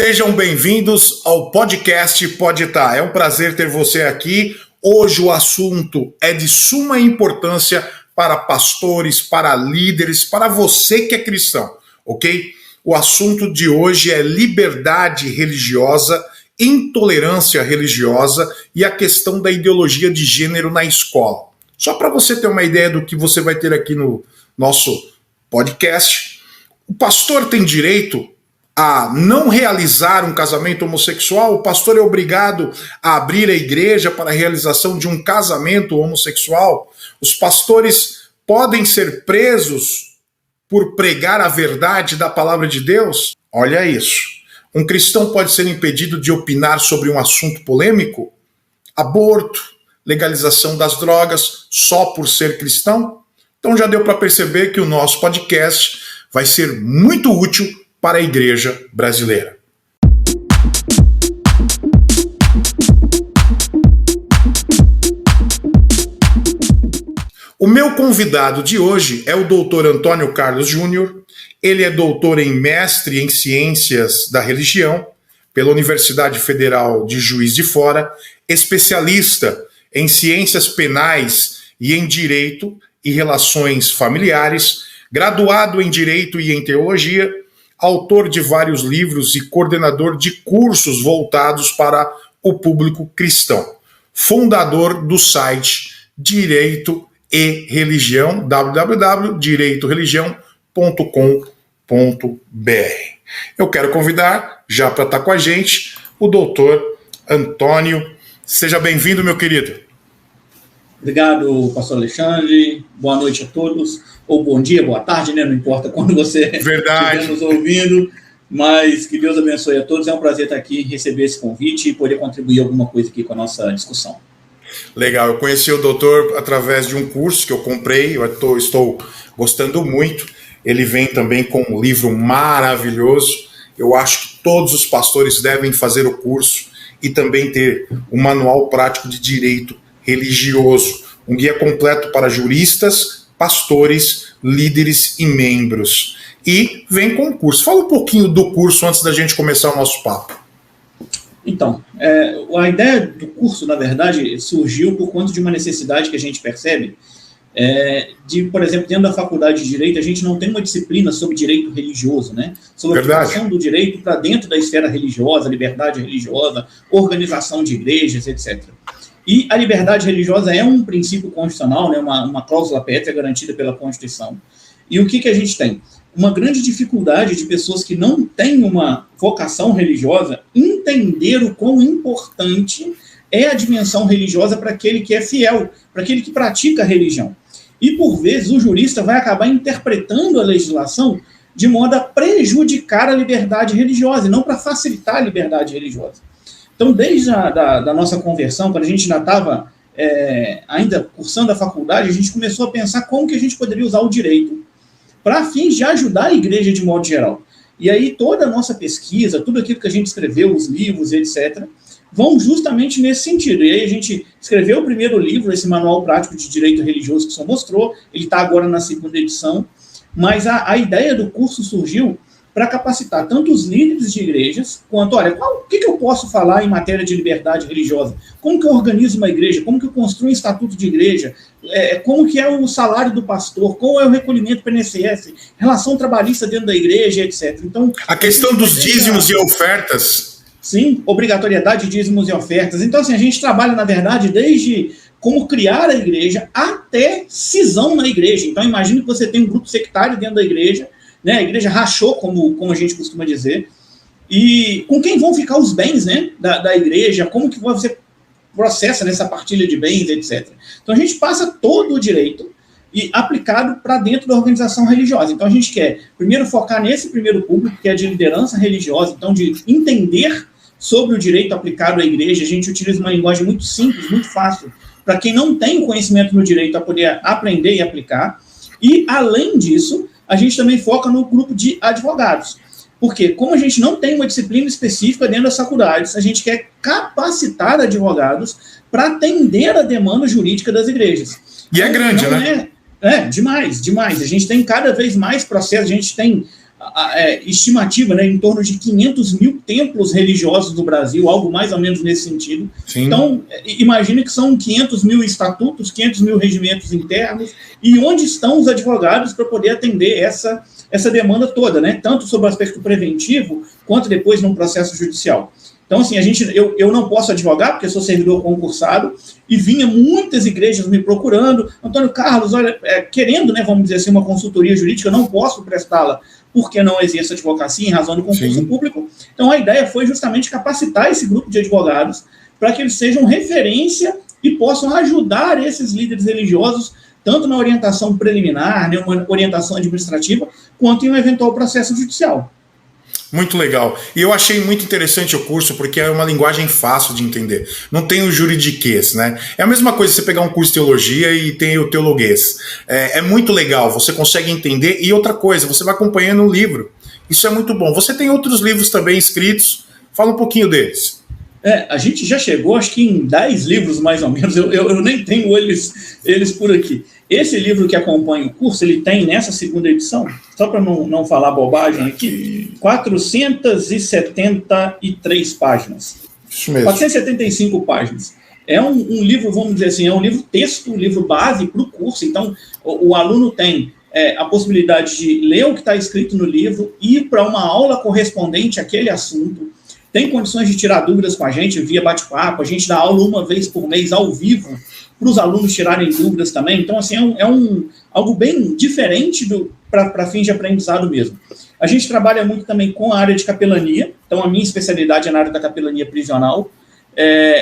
Sejam bem-vindos ao podcast Pode Tá. É um prazer ter você aqui. Hoje o assunto é de suma importância para pastores, para líderes, para você que é cristão, ok? O assunto de hoje é liberdade religiosa, intolerância religiosa e a questão da ideologia de gênero na escola. Só para você ter uma ideia do que você vai ter aqui no nosso podcast, o pastor tem direito a não realizar um casamento homossexual? O pastor é obrigado a abrir a igreja para a realização de um casamento homossexual? Os pastores podem ser presos por pregar a verdade da palavra de Deus? Olha isso. Um cristão pode ser impedido de opinar sobre um assunto polêmico? Aborto, legalização das drogas, só por ser cristão? Então já deu para perceber que o nosso podcast vai ser muito útil para a igreja brasileira. O meu convidado de hoje é o doutor Antônio Carlos Júnior. Ele é doutor em mestre em ciências da religião pela Universidade Federal de Juiz de Fora, especialista em ciências penais e em direito e relações familiares, graduado em direito e em teologia, autor de vários livros e coordenador de cursos voltados para o público cristão. Fundador do site Direito e Religião, www.direitoreligião.com.br. Eu quero convidar, já para estar com a gente, o doutor Antônio. Seja bem-vindo, meu querido. Obrigado, pastor Alexandre. Boa noite a todos. Ou bom dia, boa tarde, né? Não importa quando você estiver nos ouvindo. Mas que Deus abençoe a todos. É um prazer estar aqui, receber esse convite e poder contribuir alguma coisa aqui com a nossa discussão. Legal. Eu conheci o doutor através de um curso que eu comprei. Eu estou gostando muito. Ele vem também com um livro maravilhoso. Eu acho que todos os pastores devem fazer o curso e também ter um manual prático de direito religioso, um guia completo para juristas, pastores, líderes e membros. E vem com o curso. Fala um pouquinho do curso antes da gente começar o nosso papo. Então, a ideia do curso, na verdade, surgiu por conta de uma necessidade que a gente percebe de, por exemplo, dentro da faculdade de Direito, a gente não tem uma disciplina sobre direito religioso, né? Sobre a aplicação do direito para dentro da esfera religiosa, liberdade religiosa, organização de igrejas, etc. E a liberdade religiosa é um princípio constitucional, né, uma cláusula pétrea garantida pela Constituição. E o que a gente tem? Uma grande dificuldade de pessoas que não têm uma vocação religiosa entender o quão importante é a dimensão religiosa para aquele que é fiel, para aquele que pratica a religião. E, por vezes, o jurista vai acabar interpretando a legislação de modo a prejudicar a liberdade religiosa, e não para facilitar a liberdade religiosa. Então, desde da nossa conversão, quando a gente ainda estava ainda cursando a faculdade, a gente começou a pensar como que a gente poderia usar o direito para fins de ajudar a igreja de modo geral. E aí toda a nossa pesquisa, tudo aquilo que a gente escreveu, os livros, etc., vão justamente nesse sentido. E aí a gente escreveu o primeiro livro, esse Manual Prático de Direito Religioso que o senhor mostrou, ele está agora na segunda edição, mas a ideia do curso surgiu para capacitar tanto os líderes de igrejas, quanto, olha, o que eu posso falar em matéria de liberdade religiosa? Como que eu organizo uma igreja? Como que eu construo um estatuto de igreja? Como que é o salário do pastor? Qual é o recolhimento para o INSS? Relação trabalhista dentro da igreja, etc. Então, a questão dos dízimos e ofertas. Sim, obrigatoriedade de dízimos e ofertas. Então, assim, a gente trabalha, na verdade, desde como criar a igreja até cisão na igreja. Então, imagine que você tem um grupo sectário dentro da igreja, né? A igreja rachou, como a gente costuma dizer, e com quem vão ficar os bens, né, da igreja, como que você processa nessa partilha de bens, etc. Então a gente passa todo o direito e aplicado para dentro da organização religiosa. Então a gente quer primeiro focar nesse primeiro público, que é de liderança religiosa, então de entender sobre o direito aplicado à igreja. A gente utiliza uma linguagem muito simples, muito fácil, para quem não tem o conhecimento no direito a poder aprender e aplicar. E, além disso, a gente também foca no grupo de advogados. Porque, como a gente não tem uma disciplina específica dentro das faculdades, a gente quer capacitar advogados para atender a demanda jurídica das igrejas. E é grande, né? Demais, demais. A gente tem cada vez mais processos, a gente tem estimativa, né, em torno de 500 mil templos religiosos do Brasil, algo mais ou menos nesse sentido. Sim. Então, imagine que são 500 mil estatutos, 500 mil regimentos internos, e onde estão os advogados para poder atender essa demanda toda, né, tanto sobre o aspecto preventivo, quanto depois num processo judicial. Então, assim, eu não posso advogar, porque sou servidor concursado, e vinha muitas igrejas me procurando, Antônio Carlos, olha, querendo, né, vamos dizer assim, uma consultoria jurídica, eu não posso prestá-la, porque não exerço advocacia em razão do concurso público. Então, a ideia foi justamente capacitar esse grupo de advogados para que eles sejam referência e possam ajudar esses líderes religiosos, tanto na orientação preliminar, né, uma orientação administrativa, quanto em um eventual processo judicial. Muito legal. E eu achei muito interessante o curso porque é uma linguagem fácil de entender. Não tem o juridiquês, né? É a mesma coisa você pegar um curso de teologia e tem o teologuês. É muito legal, você consegue entender. E outra coisa, você vai acompanhando o livro. Isso é muito bom. Você tem outros livros também escritos. Fala um pouquinho deles. A gente já chegou, acho que em 10 livros, mais ou menos. Eu nem tenho eles por aqui. Esse livro que acompanha o curso, ele tem, nessa segunda edição, só para não falar bobagem aqui, 473 páginas. Isso mesmo. 475 páginas. É um livro, vamos dizer assim, é um livro texto, um livro base para o curso. Então, o aluno tem a possibilidade de ler o que está escrito no livro, ir para uma aula correspondente àquele assunto, tem condições de tirar dúvidas com a gente via bate-papo, a gente dá aula uma vez por mês ao vivo, para os alunos tirarem dúvidas também. Então, assim, algo bem diferente para fins de aprendizado mesmo. A gente trabalha muito também com a área de capelania, então a minha especialidade é na área da capelania prisional.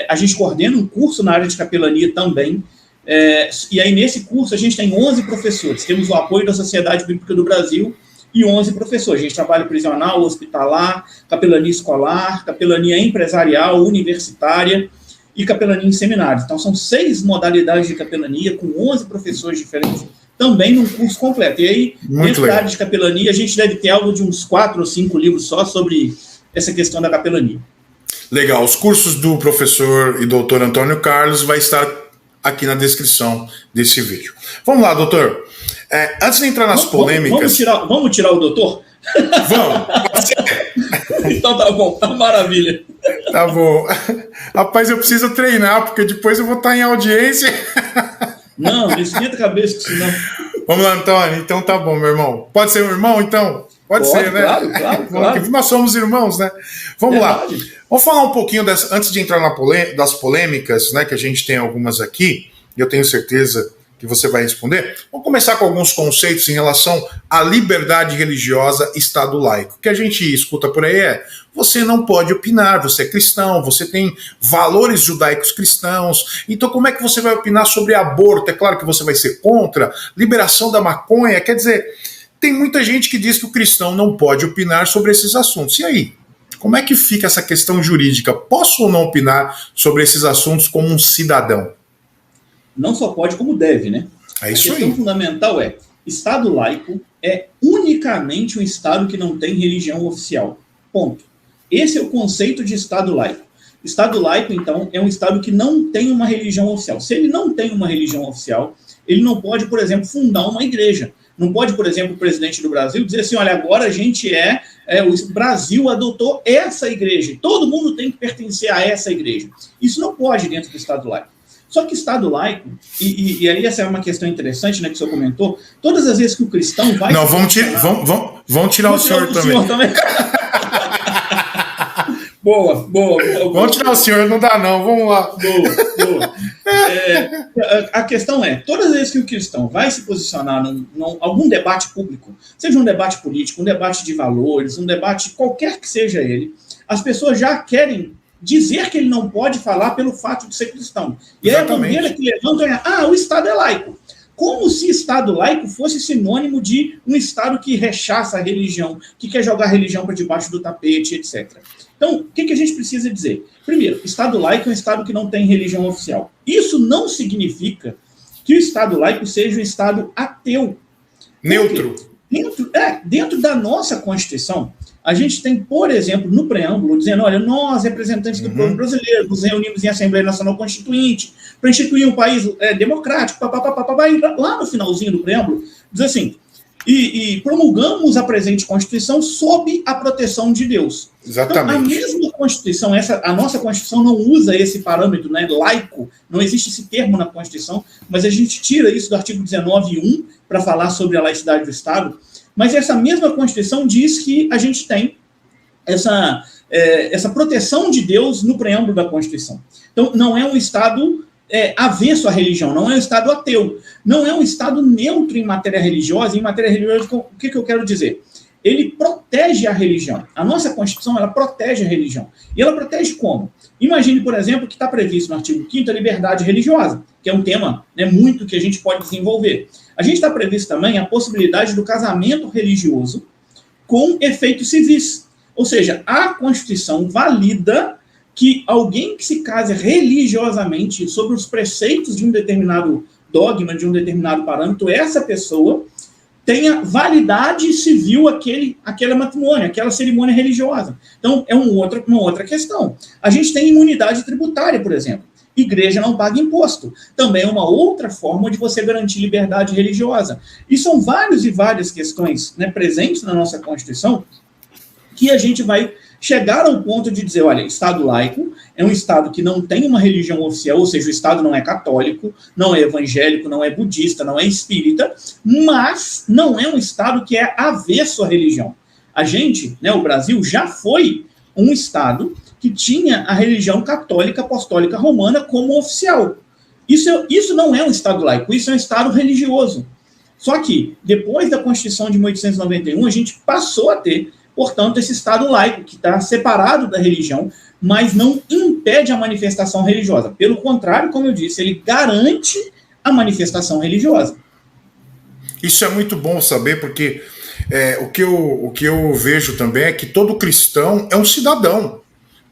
A gente coordena um curso na área de capelania também, e aí nesse curso a gente tem 11 professores, temos o apoio da Sociedade Bíblica do Brasil e 11 professores. A gente trabalha prisional, hospitalar, capelania escolar, capelania empresarial, universitária, e capelania em seminários. Então, são 6 modalidades de capelania, com 11 professores diferentes, também num curso completo. E aí, dentro da área de capelania, a gente deve ter algo de uns 4 ou 5 livros só sobre essa questão da capelania. Legal. Os cursos do professor e doutor Antônio Carlos vai estar aqui na descrição desse vídeo. Vamos lá, doutor. Antes de entrar nas polêmicas... Vamos tirar o doutor? Vamos. Então tá bom, tá maravilha. Tá bom. Rapaz, eu preciso treinar, porque depois eu vou estar em audiência. Não esquenta a cabeça com isso não. Vamos lá, Antônio. Então tá bom, meu irmão. Pode ser um irmão, então? Pode ser, né? Claro. Nós somos irmãos, né? Vamos lá. Vamos falar um pouquinho, antes de entrar das polêmicas, né, que a gente tem algumas aqui, e eu tenho certeza que você vai responder. Vamos começar com alguns conceitos em relação à liberdade religiosa, Estado laico. O que a gente escuta por aí você não pode opinar, você é cristão, você tem valores judaicos cristãos, então como é que você vai opinar sobre aborto? É claro que você vai ser contra, liberação da maconha, quer dizer, tem muita gente que diz que o cristão não pode opinar sobre esses assuntos. E aí? Como é que fica essa questão jurídica? Posso ou não opinar sobre esses assuntos como um cidadão? Não só pode, como deve, né? É isso aí. A questão fundamental Estado laico é unicamente um Estado que não tem religião oficial. Ponto. Esse é o conceito de Estado laico. Estado laico, então, é um Estado que não tem uma religião oficial. Se ele não tem uma religião oficial, ele não pode, por exemplo, fundar uma igreja. Não pode, por exemplo, o presidente do Brasil dizer assim, olha, agora a gente o Brasil adotou essa igreja. Todo mundo tem que pertencer a essa igreja. Isso não pode dentro do Estado laico. Só que Estado laico, e aí essa é uma questão interessante, né, que o senhor comentou, todas as vezes que o cristão vai... Não, vamos tirar o senhor também. Boa. Vamos tirar o senhor, não dá não, vamos lá. Boa. A questão todas as vezes que o cristão vai se posicionar em algum debate público, seja um debate político, um debate de valores, um debate qualquer que seja ele, as pessoas já querem dizer que ele não pode falar pelo fato de ser cristão. E aí a bandeira que levantam o Estado é laico. Como se Estado laico fosse sinônimo de um Estado que rechaça a religião, que quer jogar a religião para debaixo do tapete, etc. Então, o que a gente precisa dizer? Primeiro, Estado laico é um Estado que não tem religião oficial. Isso não significa que o Estado laico seja um Estado ateu. Neutro. Dentro da nossa Constituição, a gente tem, por exemplo, no preâmbulo, dizendo, olha, nós, representantes do povo brasileiro, nos reunimos em Assembleia Nacional Constituinte para instituir um país democrático, e lá no finalzinho do preâmbulo, diz assim, e promulgamos a presente Constituição sob a proteção de Deus. Exatamente. Então, a mesma Constituição, a nossa Constituição não usa esse parâmetro, né, laico, não existe esse termo na Constituição, mas a gente tira isso do artigo 19.1 para falar sobre a laicidade do Estado, mas essa mesma Constituição diz que a gente tem essa proteção de Deus no preâmbulo da Constituição. Então, não é um Estado avesso à religião, não é um Estado ateu, não é um Estado neutro em matéria religiosa. Em matéria religiosa, o que eu quero dizer? Ele protege a religião. A nossa Constituição, ela protege a religião. E ela protege como? Imagine, por exemplo, que está previsto no artigo 5º a liberdade religiosa, que é um tema, né, muito que a gente pode desenvolver. A gente está previsto também a possibilidade do casamento religioso com efeitos civis. Ou seja, a Constituição valida que alguém que se case religiosamente sobre os preceitos de um determinado dogma, de um determinado parâmetro, essa pessoa tenha validade civil aquele matrimônio, aquela cerimônia religiosa. Então, é uma outra questão. A gente tem imunidade tributária, por exemplo. Igreja não paga imposto. Também é uma outra forma de você garantir liberdade religiosa. E são várias questões, né, presentes na nossa Constituição que a gente vai chegar ao ponto de dizer, olha, Estado laico é um Estado que não tem uma religião oficial, ou seja, o Estado não é católico, não é evangélico, não é budista, não é espírita, mas não é um Estado que é avesso à religião. A gente, né, o Brasil, já foi um Estado que tinha a religião católica apostólica romana como oficial. Isso não é um Estado laico, isso é um Estado religioso. Só que, depois da Constituição de 1891, a gente passou a ter, portanto, esse Estado laico, que está separado da religião, mas não impede a manifestação religiosa. Pelo contrário, como eu disse, ele garante a manifestação religiosa. Isso é muito bom saber, porque o que eu vejo também é que todo cristão é um cidadão.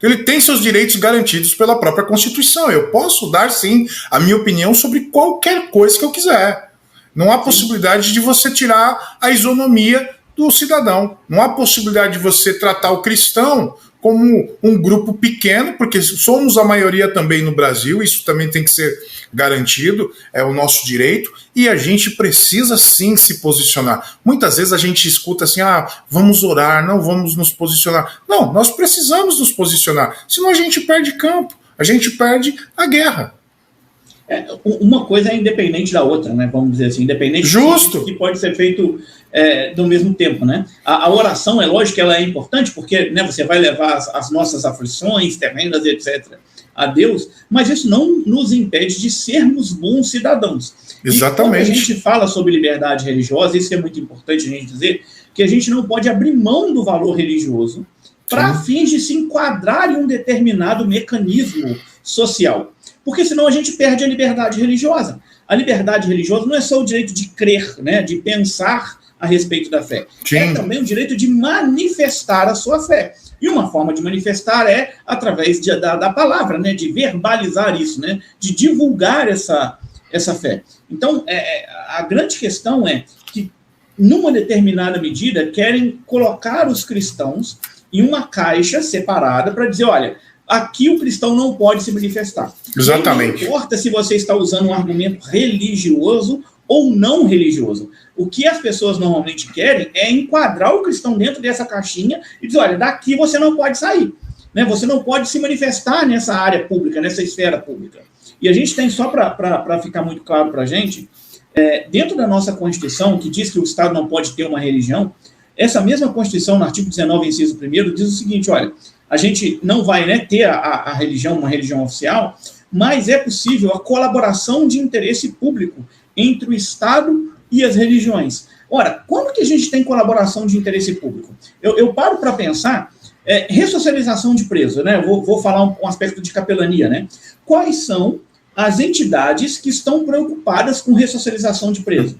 Ele tem seus direitos garantidos pela própria Constituição. Eu posso dar, sim, a minha opinião sobre qualquer coisa que eu quiser. Não há possibilidade de você tirar a isonomia do cidadão. Não há possibilidade de você tratar o cristão como um grupo pequeno, porque somos a maioria também no Brasil, isso também tem que ser garantido, é o nosso direito, e a gente precisa sim se posicionar. Muitas vezes a gente escuta assim, vamos orar, não vamos nos posicionar. Não, nós precisamos nos posicionar, senão a gente perde campo, a gente perde a guerra. Uma coisa é independente da outra, né? Vamos dizer assim, independente. Justo. Que pode ser feito do mesmo tempo, né? A oração, é lógico que ela é importante, porque, né, você vai levar as nossas aflições terrenas, etc., a Deus, mas isso não nos impede de sermos bons cidadãos. Exatamente. E quando a gente fala sobre liberdade religiosa, isso é muito importante a gente dizer, que a gente não pode abrir mão do valor religioso para fins de se enquadrar em um determinado mecanismo social. Porque senão a gente perde a liberdade religiosa. A liberdade religiosa não é só o direito de crer, né, de pensar a respeito da fé. Sim. É também o direito de manifestar a sua fé. E uma forma de manifestar é através da palavra, né, de verbalizar isso, né, de divulgar essa fé. Então, a grande questão é que, numa determinada medida, querem colocar os cristãos em uma caixa separada para dizer, olha, aqui o cristão não pode se manifestar. Exatamente. Não importa se você está usando um argumento religioso ou não religioso. O que as pessoas normalmente querem é enquadrar o cristão dentro dessa caixinha e dizer, olha, daqui você não pode sair. Né? Você não pode se manifestar nessa área pública, nessa esfera pública. E a gente tem, só para ficar muito claro para a gente, dentro da nossa Constituição, que diz que o Estado não pode ter uma religião, essa mesma Constituição, no artigo 19, inciso 1º, diz o seguinte, olha, a gente não vai, né, ter a religião, uma religião oficial, mas é possível a colaboração de interesse público entre o Estado e as religiões. Ora, quando que a gente tem colaboração de interesse público? Eu paro para pensar, ressocialização de preso, né? Vou falar um aspecto de capelania, né? Quais são as entidades que estão preocupadas com ressocialização de preso?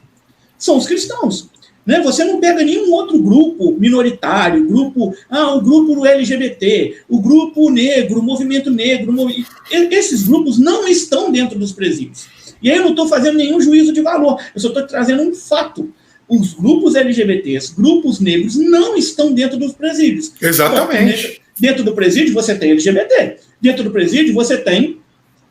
São os cristãos. Né? Você não pega nenhum outro grupo minoritário, o grupo LGBT, o grupo negro, o movimento negro. Esses grupos não estão dentro dos presídios. E aí eu não estou fazendo nenhum juízo de valor, eu só estou trazendo um fato. Os grupos LGBTs, grupos negros, não estão dentro dos presídios. Exatamente. Dentro do presídio você tem LGBT. Dentro do presídio você tem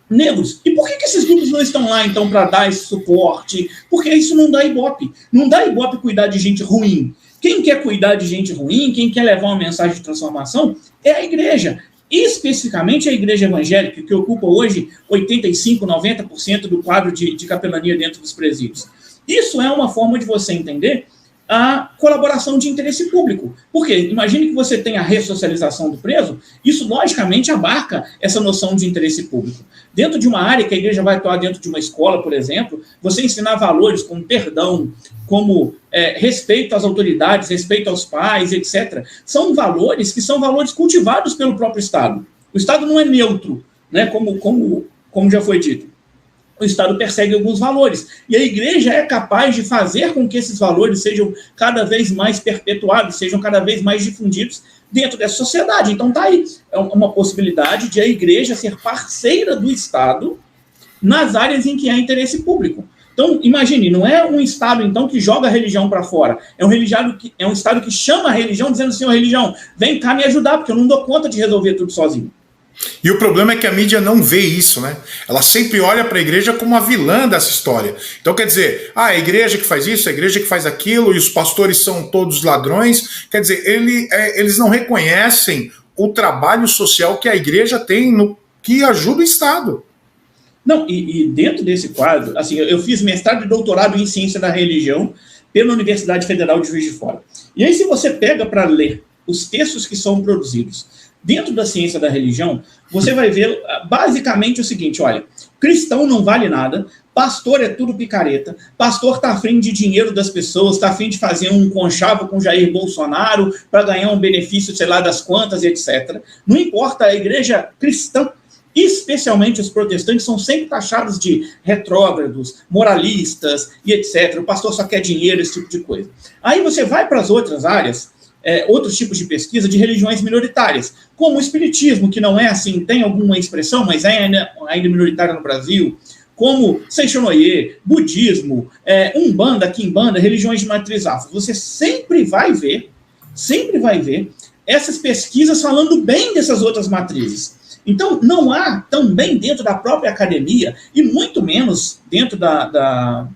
negros. E por que esses grupos não estão lá, então, para dar esse suporte? Porque isso não dá ibope. Não dá ibope cuidar de gente ruim. Quem quer cuidar de gente ruim, quem quer levar uma mensagem de transformação, é a igreja. Especificamente a igreja evangélica, que ocupa hoje 85%, 90% do quadro de capelania dentro dos presídios. Isso é uma forma de você entender a colaboração de interesse público. Por quê? Imagine que você tem a ressocialização do preso, isso logicamente abarca essa noção de interesse público. Dentro de uma área que a igreja vai atuar dentro de uma escola, por exemplo, você ensinar valores como perdão, como respeito às autoridades, respeito aos pais, etc. São valores que são valores cultivados pelo próprio Estado. O Estado não é neutro, né, como já foi dito. O Estado persegue alguns valores. E a igreja é capaz de fazer com que esses valores sejam cada vez mais perpetuados, sejam cada vez mais difundidos dentro dessa sociedade. Então está aí uma possibilidade de a igreja ser parceira do Estado nas áreas em que há interesse público. Então, imagine, não é um Estado, então, que joga a religião para fora. É um Estado que chama a religião, dizendo assim, religião, vem cá me ajudar, porque eu não dou conta de resolver tudo sozinho. E o problema é que a mídia não vê isso, né? Ela sempre olha para a igreja como a vilã dessa história. Então quer dizer, a igreja que faz isso, a igreja que faz aquilo, e os pastores são todos ladrões. Quer dizer, eles não reconhecem o trabalho social que a igreja tem, que ajuda o Estado. Não, e dentro desse quadro, assim, eu fiz mestrado e doutorado em ciência da religião pela Universidade Federal de Juiz de Fora. E aí, se você pega para ler os textos que são produzidos dentro da ciência da religião, você vai ver basicamente o seguinte, olha, cristão não vale nada, pastor é tudo picareta, pastor está afim de dinheiro das pessoas, está afim de fazer um conchavo com Jair Bolsonaro para ganhar um benefício, sei lá, das quantas, etc. Não importa, a igreja cristã, especialmente os protestantes, são sempre taxados de retrógrados, moralistas e etc. O pastor só quer dinheiro, esse tipo de coisa. Aí você vai para as outras áreas, outros tipos de pesquisa de religiões minoritárias, como o espiritismo, que não é assim, tem alguma expressão, mas é ainda minoritário no Brasil, como Seixonoye, budismo, Umbanda, Quimbanda, religiões de matriz afro. Você sempre vai ver essas pesquisas falando bem dessas outras matrizes. Então, não há também dentro da própria academia, e muito menos dentro da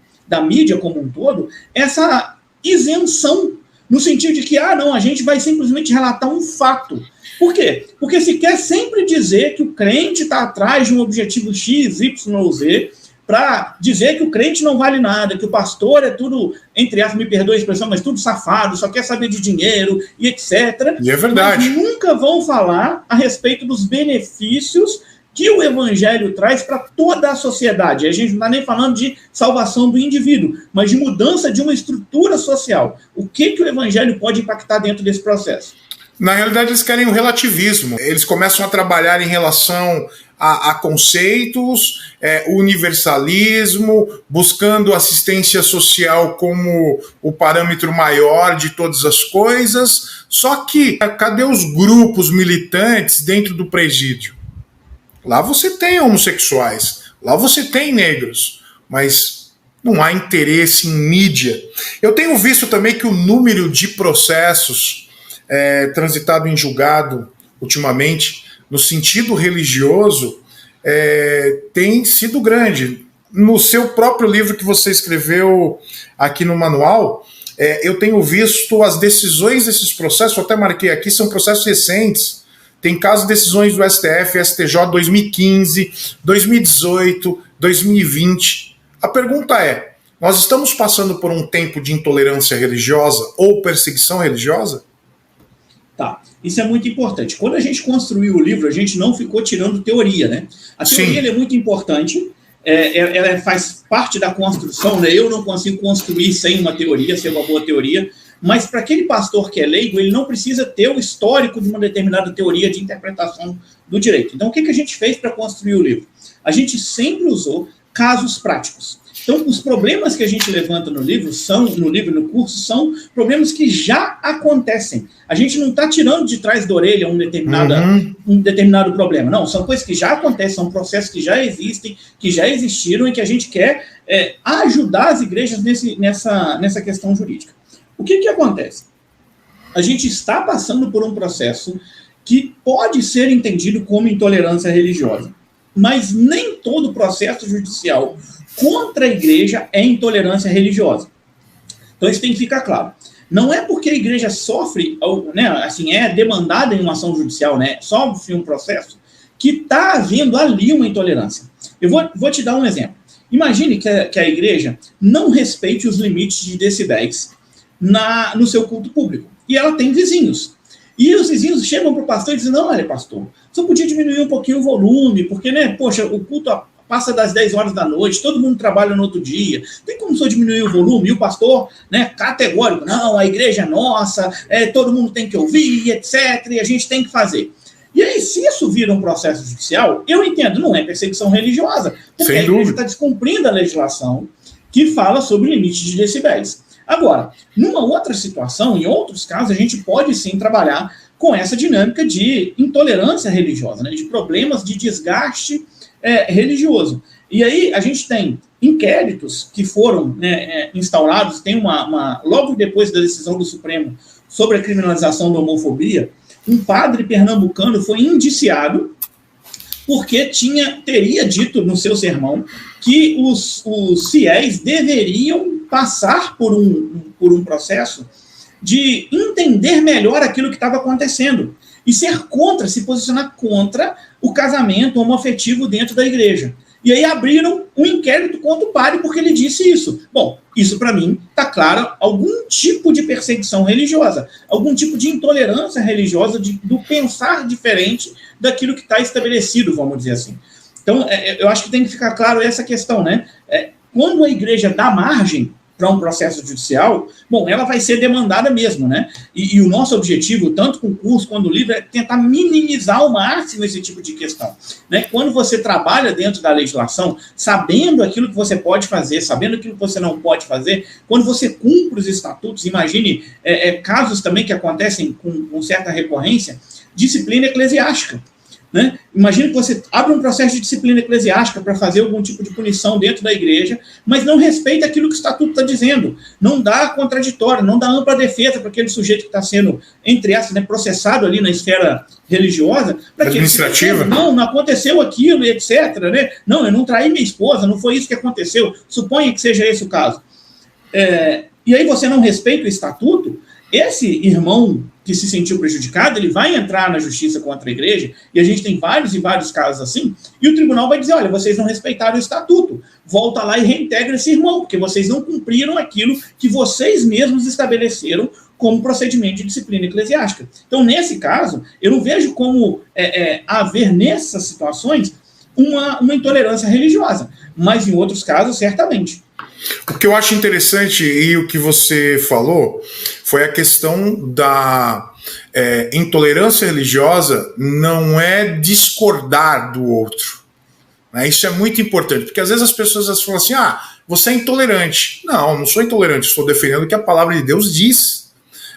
mídia como um todo, essa isenção, no sentido de que, não, a gente vai simplesmente relatar um fato. Por quê? Porque se quer sempre dizer que o crente está atrás de um objetivo X, Y ou Z, para dizer que o crente não vale nada, que o pastor é tudo, entre aspas, me perdoe a expressão, mas tudo safado, só quer saber de dinheiro e etc. E é verdade. Mas nunca vão falar a respeito dos benefícios que o evangelho traz para toda a sociedade. A gente não está nem falando de salvação do indivíduo, mas de mudança de uma estrutura social. O que o evangelho pode impactar dentro desse processo? Na realidade, eles querem o relativismo. Eles começam a trabalhar em relação a conceitos, universalismo, buscando assistência social como o parâmetro maior de todas as coisas. Só que, cadê os grupos militantes dentro do presídio? Lá você tem homossexuais, lá você tem negros, mas não há interesse em mídia. Eu tenho visto também que o número de processos transitado em julgado ultimamente, no sentido religioso, tem sido grande. No seu próprio livro que você escreveu aqui no manual, eu tenho visto as decisões desses processos, eu até marquei aqui, são processos recentes. Tem casos de decisões do STF, STJ 2015, 2018, 2020. A pergunta é, nós estamos passando por um tempo de intolerância religiosa ou perseguição religiosa? Tá, isso é muito importante. Quando a gente construiu o livro, a gente não ficou tirando teoria, né? A teoria é muito importante, ela faz parte da construção, né? Eu não consigo construir sem uma teoria, sem uma boa teoria, mas para aquele pastor que é leigo, ele não precisa ter o histórico de uma determinada teoria de interpretação do direito. Então, o que a gente fez para construir o livro? A gente sempre usou casos práticos. Então, os problemas que a gente levanta no livro, no curso, são problemas que já acontecem. A gente não está tirando de trás da orelha um determinado problema. Não, são coisas que já acontecem, são processos que já existem, que já existiram e que a gente quer ajudar as igrejas nessa questão jurídica. O que acontece? A gente está passando por um processo que pode ser entendido como intolerância religiosa, mas nem todo processo judicial contra a igreja é intolerância religiosa. Então isso tem que ficar claro. Não é porque a igreja sofre, né, assim, é demandada em uma ação judicial, né, sofre um processo, que está havendo ali uma intolerância. Eu vou te dar um exemplo. Imagine que a igreja não respeite os limites de decibéis no seu culto público. E ela tem vizinhos. E os vizinhos chegam para o pastor e dizem, não, olha, pastor, você podia diminuir um pouquinho o volume, porque, né, poxa, o culto passa das 10 horas da noite, todo mundo trabalha no outro dia, tem como só diminuir o volume? E o pastor, né, categórico, não, a igreja é nossa, todo mundo tem que ouvir, etc., e a gente tem que fazer. E aí, se isso vira um processo judicial, eu entendo, não é perseguição religiosa, porque a igreja está descumprindo a legislação que fala sobre o limite de decibéis. Agora, numa outra situação, em outros casos, a gente pode sim trabalhar com essa dinâmica de intolerância religiosa, né, de problemas de desgaste religioso. E aí a gente tem inquéritos que foram, né, instaurados, tem logo depois da decisão do Supremo sobre a criminalização da homofobia, um padre pernambucano foi indiciado porque teria dito no seu sermão que os fiéis deveriam passar por um processo de entender melhor aquilo que estava acontecendo e se posicionar contra o casamento homoafetivo dentro da igreja. E aí abriram um inquérito contra o padre porque ele disse isso. Bom, isso para mim está claro algum tipo de perseguição religiosa, algum tipo de intolerância religiosa, do pensar diferente daquilo que está estabelecido, vamos dizer assim. Então, eu acho que tem que ficar claro essa questão, né? Quando a igreja dá margem para um processo judicial, bom, ela vai ser demandada mesmo, né? E o nosso objetivo, tanto com o curso quanto o livro, é tentar minimizar ao máximo esse tipo de questão, né? Quando você trabalha dentro da legislação, sabendo aquilo que você pode fazer, sabendo aquilo que você não pode fazer, quando você cumpre os estatutos, imagine casos também que acontecem com certa recorrência, disciplina eclesiástica. Né? Imagina que você abre um processo de disciplina eclesiástica para fazer algum tipo de punição dentro da igreja, mas não respeita aquilo que o estatuto está dizendo, não dá contraditório, não dá ampla defesa para aquele sujeito que está sendo, entre aspas, né, processado ali na esfera religiosa, para que administrativa. Não aconteceu aquilo, e etc. Né? Não, eu não traí minha esposa, não foi isso que aconteceu, suponha que seja esse o caso. E aí você não respeita o estatuto, esse irmão que se sentiu prejudicado, ele vai entrar na justiça contra a igreja, e a gente tem vários e vários casos assim, e o tribunal vai dizer, olha, vocês não respeitaram o estatuto, volta lá e reintegra esse irmão, porque vocês não cumpriram aquilo que vocês mesmos estabeleceram como procedimento de disciplina eclesiástica. Então, nesse caso, eu não vejo como haver nessas situações uma intolerância religiosa, mas em outros casos, certamente. O que eu acho interessante, e o que você falou, foi a questão da intolerância religiosa não é discordar do outro. Né? Isso é muito importante, porque às vezes as pessoas falam assim, você é intolerante. Não sou intolerante, estou defendendo o que a palavra de Deus diz.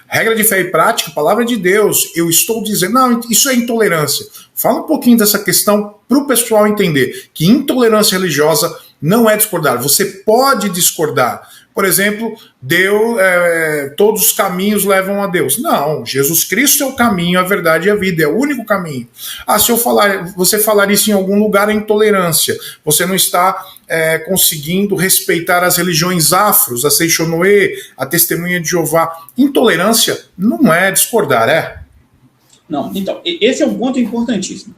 Regra de fé e prática, palavra de Deus. Eu estou dizendo, não, isso é intolerância. Fala um pouquinho dessa questão para o pessoal entender que intolerância religiosa não é discordar. Você pode discordar. Por exemplo, Deus, todos os caminhos levam a Deus. Não, Jesus Cristo é o caminho, a verdade e a vida, é o único caminho. Se você falar isso em algum lugar, é intolerância. Você não está conseguindo respeitar as religiões afros, a Seixonoe, a Testemunha de Jeová. Intolerância não é discordar, Não, então, esse é um ponto importantíssimo.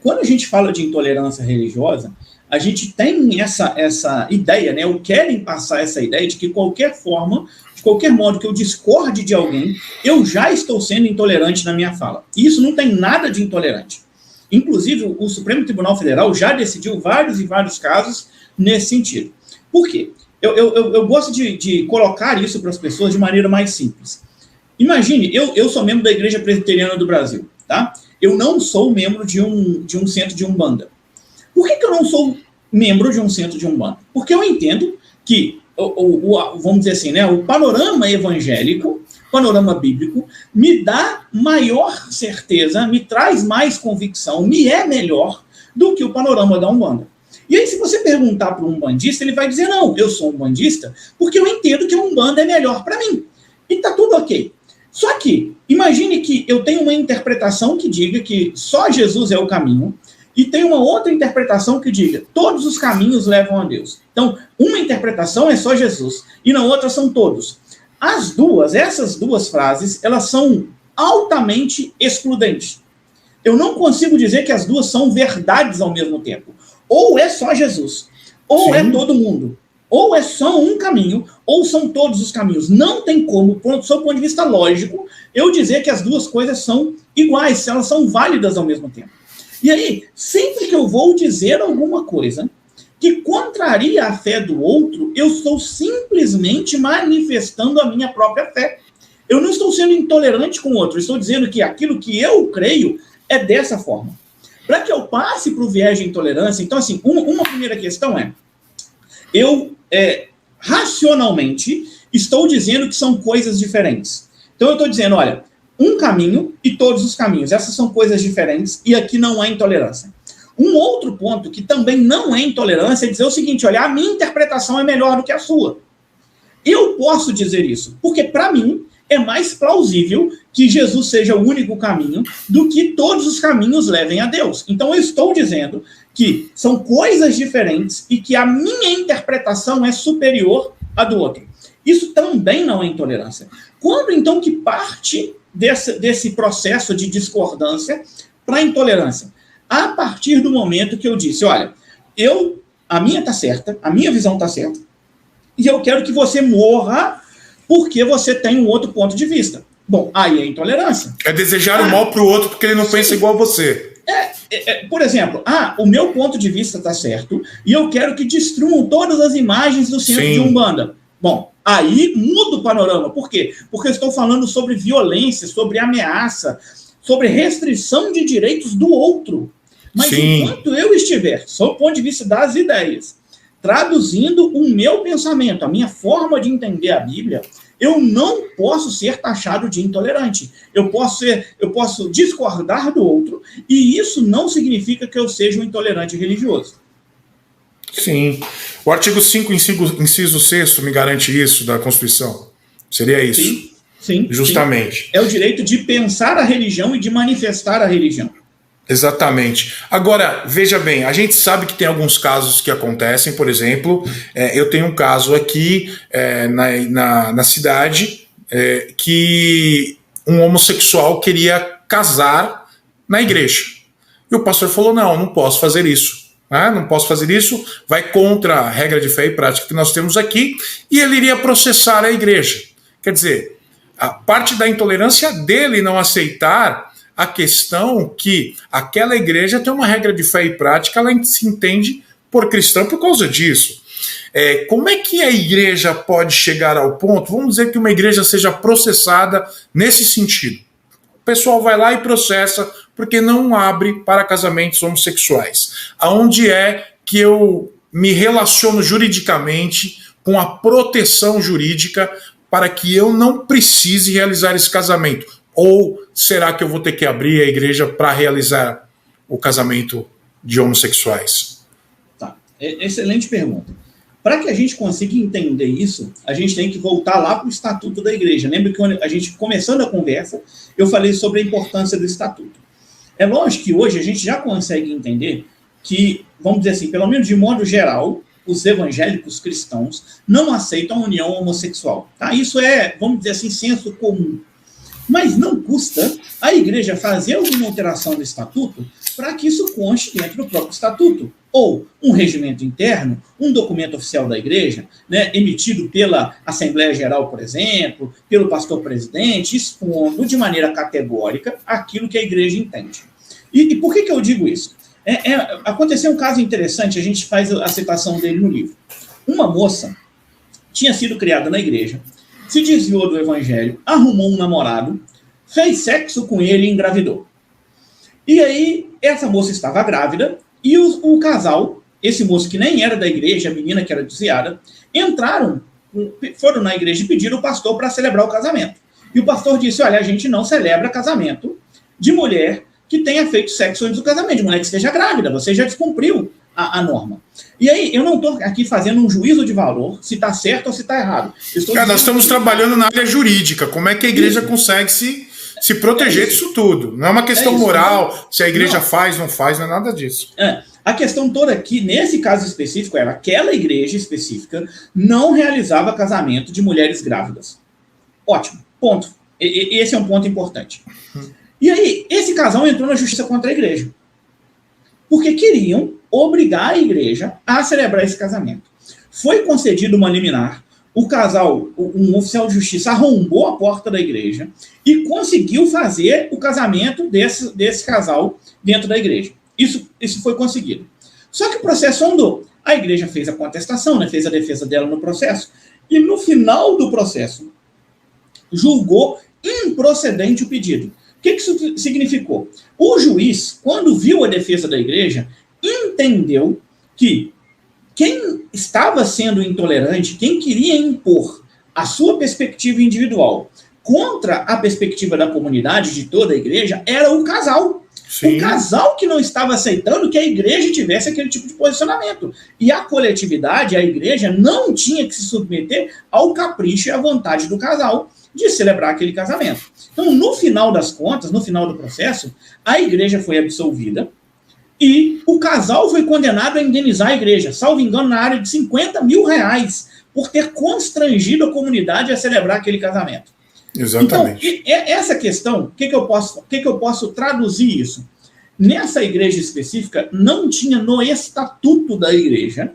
Quando a gente fala de intolerância religiosa, a gente tem essa ideia, né, ou querem passar essa ideia de que qualquer forma, de qualquer modo que eu discorde de alguém, eu já estou sendo intolerante na minha fala. E isso não tem nada de intolerante. Inclusive, o Supremo Tribunal Federal já decidiu vários e vários casos nesse sentido. Por quê? Eu gosto de colocar isso para as pessoas de maneira mais simples. Imagine, eu sou membro da Igreja Presbiteriana do Brasil, tá? Eu não sou membro de um centro de Umbanda. Por que eu não sou membro de um centro de Umbanda? Porque eu entendo que, vamos dizer assim, né, o panorama evangélico, panorama bíblico, me dá maior certeza, me traz mais convicção, me é melhor do que o panorama da Umbanda. E aí, se você perguntar para um umbandista, ele vai dizer, não, eu sou umbandista porque eu entendo que a Umbanda é melhor para mim. E está tudo ok. Só que, imagine que eu tenho uma interpretação que diga que só Jesus é o caminho, e tem uma outra interpretação que diga todos os caminhos levam a Deus. Então, uma interpretação é só Jesus, e na outra são todos. Essas duas frases, elas são altamente excludentes. Eu não consigo dizer que as duas são verdades ao mesmo tempo. Ou é só Jesus, ou é todo mundo. Ou é só um caminho, ou são todos os caminhos. Não tem como, sob o ponto de vista lógico, eu dizer que as duas coisas são iguais, elas são válidas ao mesmo tempo. E aí, sempre que eu vou dizer alguma coisa que contraria a fé do outro, eu estou simplesmente manifestando a minha própria fé. Eu não estou sendo intolerante com o outro, eu estou dizendo que aquilo que eu creio é dessa forma. Para que eu passe para o viés de intolerância, então, assim, uma primeira questão é, eu racionalmente estou dizendo que são coisas diferentes. Então, eu estou dizendo, olha, um caminho e todos os caminhos. Essas são coisas diferentes e aqui não há intolerância. Um outro ponto que também não é intolerância é dizer o seguinte, olha, a minha interpretação é melhor do que a sua. Eu posso dizer isso, porque para mim é mais plausível que Jesus seja o único caminho do que todos os caminhos levem a Deus. Então eu estou dizendo que são coisas diferentes e que a minha interpretação é superior à do outro. Isso também não é intolerância. Quando então que parte desse processo de discordância para a intolerância? A partir do momento que eu disse, olha, a minha está certa, a minha visão está certa, e eu quero que você morra porque você tem um outro ponto de vista. Bom, aí é intolerância. É desejar o mal para o outro porque ele não pensa igual a você. Por exemplo, o meu ponto de vista está certo e eu quero que destruam todas as imagens do centro de Umbanda. Bom, aí muda o panorama. Por quê? Porque eu estou falando sobre violência, sobre ameaça, sobre restrição de direitos do outro. Mas enquanto eu estiver, sob o ponto de vista das ideias, traduzindo o meu pensamento, a minha forma de entender a Bíblia, eu não posso ser taxado de intolerante. Eu posso discordar do outro, e isso não significa que eu seja um intolerante religioso. Sim. O artigo 5, inciso 6, me garante isso da Constituição? Seria isso? Sim. Justamente. Sim. É o direito de pensar a religião e de manifestar a religião. Exatamente. Agora, veja bem, a gente sabe que tem alguns casos que acontecem, por exemplo, eu tenho um caso aqui na cidade que um homossexual queria casar na igreja. E o pastor falou, não posso fazer isso. Não posso fazer isso, vai contra a regra de fé e prática que nós temos aqui, e ele iria processar a igreja. Quer dizer, a parte da intolerância dele não aceitar a questão que aquela igreja tem uma regra de fé e prática, ela se entende por cristã por causa disso. Como é que a igreja pode chegar ao ponto, vamos dizer que uma igreja seja processada nesse sentido? O pessoal vai lá e processa porque não abre para casamentos homossexuais. Aonde é que eu me relaciono juridicamente com a proteção jurídica para que eu não precise realizar esse casamento? Ou será que eu vou ter que abrir a igreja para realizar o casamento de homossexuais? Tá, excelente pergunta. Para que a gente consiga entender isso, a gente tem que voltar lá para o Estatuto da Igreja. Lembra que a gente, começando a conversa, eu falei sobre a importância do Estatuto. É lógico que hoje a gente já consegue entender que, vamos dizer assim, pelo menos de modo geral, os evangélicos cristãos não aceitam a união homossexual. Tá? Isso é, vamos dizer assim, senso comum. Mas não custa a igreja fazer alguma alteração no estatuto para que isso conste dentro do próprio estatuto. Ou um regimento interno, um documento oficial da igreja, né, emitido pela Assembleia Geral, por exemplo, pelo pastor presidente, expondo de maneira categórica aquilo que a igreja entende. E por que eu digo isso? Aconteceu um caso interessante, a gente faz a citação dele no livro. Uma moça tinha sido criada na igreja, se desviou do evangelho, arrumou um namorado, fez sexo com ele e engravidou. E aí, essa moça estava grávida, e o casal, esse moço que nem era da igreja, a menina que era desviada, foram na igreja e pediram o pastor para celebrar o casamento. E o pastor disse, olha, a gente não celebra casamento de mulher que tenha feito sexo antes do casamento, de mulher que esteja grávida, você já descumpriu a norma. E aí, eu não estou aqui fazendo um juízo de valor, se está certo ou se está errado. Nós estamos trabalhando na área jurídica, como é que a igreja consegue se se proteger disso tudo. Não é uma questão moral, se a igreja não faz, não faz, não é nada disso. A questão toda aqui, nesse caso específico, era aquela igreja específica não realizava casamento de mulheres grávidas. Ótimo, ponto. Esse é um ponto importante. E aí, esse casal entrou na justiça contra a igreja. Porque queriam obrigar a igreja a celebrar esse casamento. Foi concedido uma liminar, o casal, um oficial de justiça, arrombou a porta da igreja e conseguiu fazer o casamento desse casal dentro da igreja. Isso foi conseguido. Só que o processo andou. A igreja fez a contestação, né, fez a defesa dela no processo, e no final do processo, julgou improcedente o pedido. O que isso significou? O juiz, quando viu a defesa da igreja, entendeu que quem estava sendo intolerante, quem queria impor a sua perspectiva individual contra a perspectiva da comunidade, de toda a igreja, era o casal. Sim. O casal que não estava aceitando que a igreja tivesse aquele tipo de posicionamento. E a coletividade, a igreja, não tinha que se submeter ao capricho e à vontade do casal de celebrar aquele casamento. Então, no final das contas, no final do processo, a igreja foi absolvida e o casal foi condenado a indenizar a igreja, salvo engano, na área de R$50 mil, por ter constrangido a comunidade a celebrar aquele casamento. Exatamente. Então, essa questão, o que eu posso traduzir isso? Nessa igreja específica, não tinha no estatuto da igreja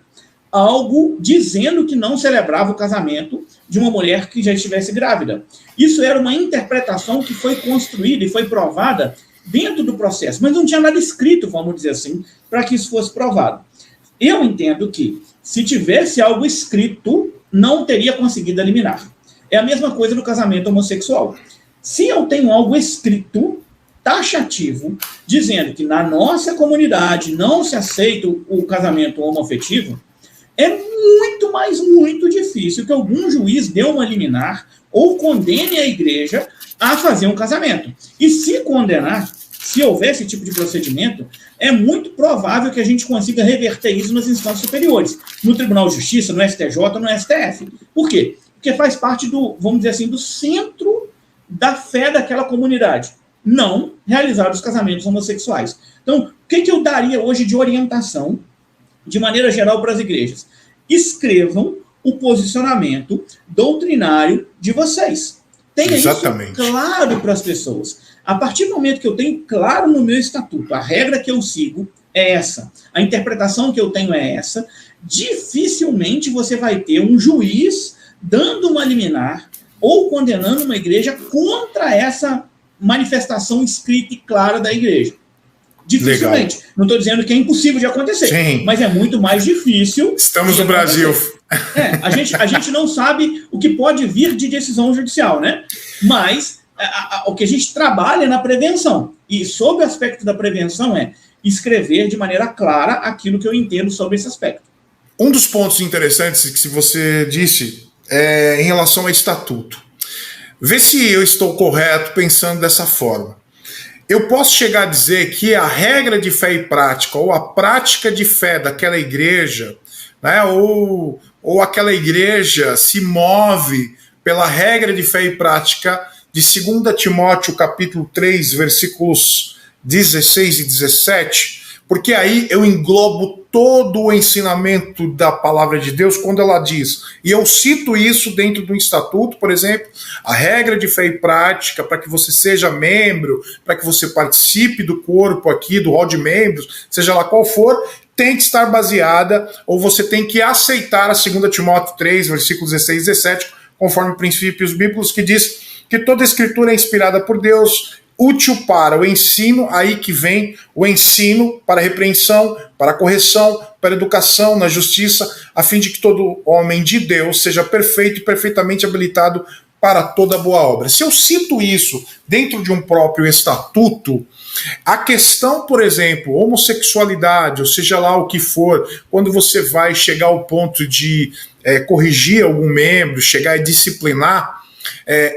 algo dizendo que não celebrava o casamento de uma mulher que já estivesse grávida. Isso era uma interpretação que foi construída e foi provada dentro do processo, mas não tinha nada escrito, vamos dizer assim, para que isso fosse provado. Eu entendo que, se tivesse algo escrito, não teria conseguido eliminar. É a mesma coisa do casamento homossexual. Se eu tenho algo escrito, taxativo, dizendo que na nossa comunidade não se aceita o casamento homoafetivo, é muito difícil que algum juiz dê uma liminar ou condene a igreja a fazer um casamento. E se condenar, se houver esse tipo de procedimento, é muito provável que a gente consiga reverter isso nas instâncias superiores, no Tribunal de Justiça, no STJ, no STF. Por quê? Porque faz parte do, vamos dizer assim, do centro da fé daquela comunidade. Não realizar os casamentos homossexuais. Então, o que eu daria hoje de orientação, de maneira geral, para as igrejas? Escrevam o posicionamento doutrinário de vocês. Tenha isso claro para as pessoas. A partir do momento que eu tenho claro no meu estatuto, a regra que eu sigo é essa, a interpretação que eu tenho é essa, dificilmente você vai ter um juiz dando uma liminar ou condenando uma igreja contra essa manifestação escrita e clara da igreja. Dificilmente. Legal. Não estou dizendo que é impossível de acontecer, sim, mas é muito mais difícil. Estamos no Brasil. A gente não sabe o que pode vir de decisão judicial, né? Mas o que a gente trabalha é na prevenção. E sob o aspecto da prevenção é escrever de maneira clara aquilo que eu entendo sobre esse aspecto. Um dos pontos interessantes que você disse é em relação ao estatuto. Vê se eu estou correto pensando dessa forma. Eu posso chegar a dizer que a regra de fé e prática, ou a prática de fé daquela igreja, né, ou aquela igreja se move pela regra de fé e prática de 2 Timóteo capítulo 3, versículos 16 e 17, porque aí eu englobo todo o ensinamento da palavra de Deus quando ela diz, e eu cito isso dentro do estatuto, por exemplo, a regra de fé e prática para que você seja membro, para que você participe do corpo aqui, do hall de membros, seja lá qual for, tem que estar baseada, ou você tem que aceitar a 2 Timóteo 3, versículos 16 e 17, conforme princípios bíblicos, que diz que toda a escritura é inspirada por Deus, útil para o ensino, aí que vem o ensino para a repreensão, para a correção, para a educação na justiça, a fim de que todo homem de Deus seja perfeito e perfeitamente habilitado para toda boa obra. Se eu cito isso dentro de um próprio estatuto, a questão, por exemplo, homossexualidade, ou seja lá o que for, quando você vai chegar ao ponto de corrigir algum membro, chegar a disciplinar,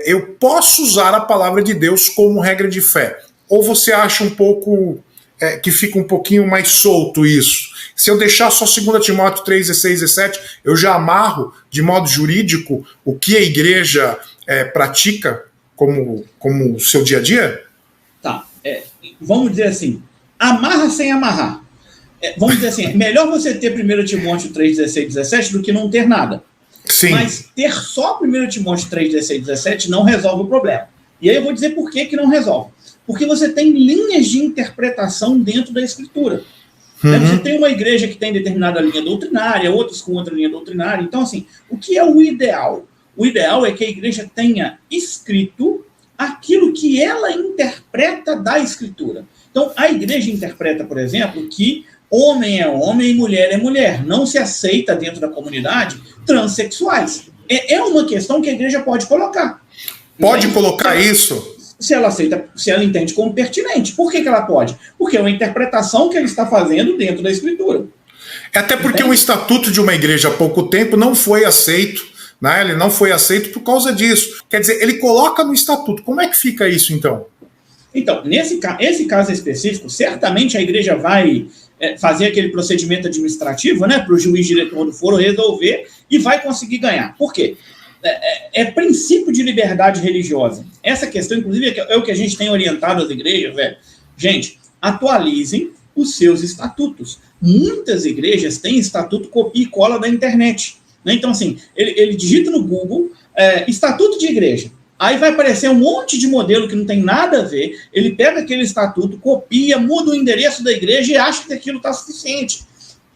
eu posso usar a palavra de Deus como regra de fé. Ou você acha um pouco que fica um pouquinho mais solto isso? Se eu deixar só 2 Timóteo 3, 16 e 17, eu já amarro de modo jurídico o que a igreja pratica? como o seu dia a dia? Tá. Vamos dizer assim, amarra sem amarrar. Vamos dizer assim, melhor você ter 1 Timóteo 3, 16, 17 do que não ter nada. Sim. Mas ter só 1 Timóteo 3, 16, 17 não resolve o problema. E aí eu vou dizer por que não resolve. Porque você tem linhas de interpretação dentro da Escritura. Você tem uma igreja que tem determinada linha doutrinária, outros com outra linha doutrinária. Então, assim, o que é o ideal? O ideal é que a igreja tenha escrito aquilo que ela interpreta da Escritura. Então, a igreja interpreta, por exemplo, que homem é homem e mulher é mulher. Não se aceita dentro da comunidade transexuais. É uma questão que a igreja pode colocar. Pode colocar isso? Se ela aceita, se ela entende como pertinente. Por que ela pode? Porque é uma interpretação que ele está fazendo dentro da Escritura. Até porque o estatuto de uma igreja há pouco tempo não foi aceito, né? Ele não foi aceito por causa disso. Quer dizer, ele coloca no estatuto. Como é que fica isso, então? Então, esse caso específico, certamente a igreja vai fazer aquele procedimento administrativo, né, para o juiz diretor do foro resolver e vai conseguir ganhar. Por quê? É princípio de liberdade religiosa. Essa questão, inclusive, é o que a gente tem orientado as igrejas, velho. Gente, atualizem os seus estatutos. Muitas igrejas têm estatuto copia e cola da internet. Né? Então, assim, ele digita no Google estatuto de igreja. Aí vai aparecer um monte de modelo que não tem nada a ver. Ele pega aquele estatuto, copia, muda o endereço da igreja e acha que aquilo está suficiente.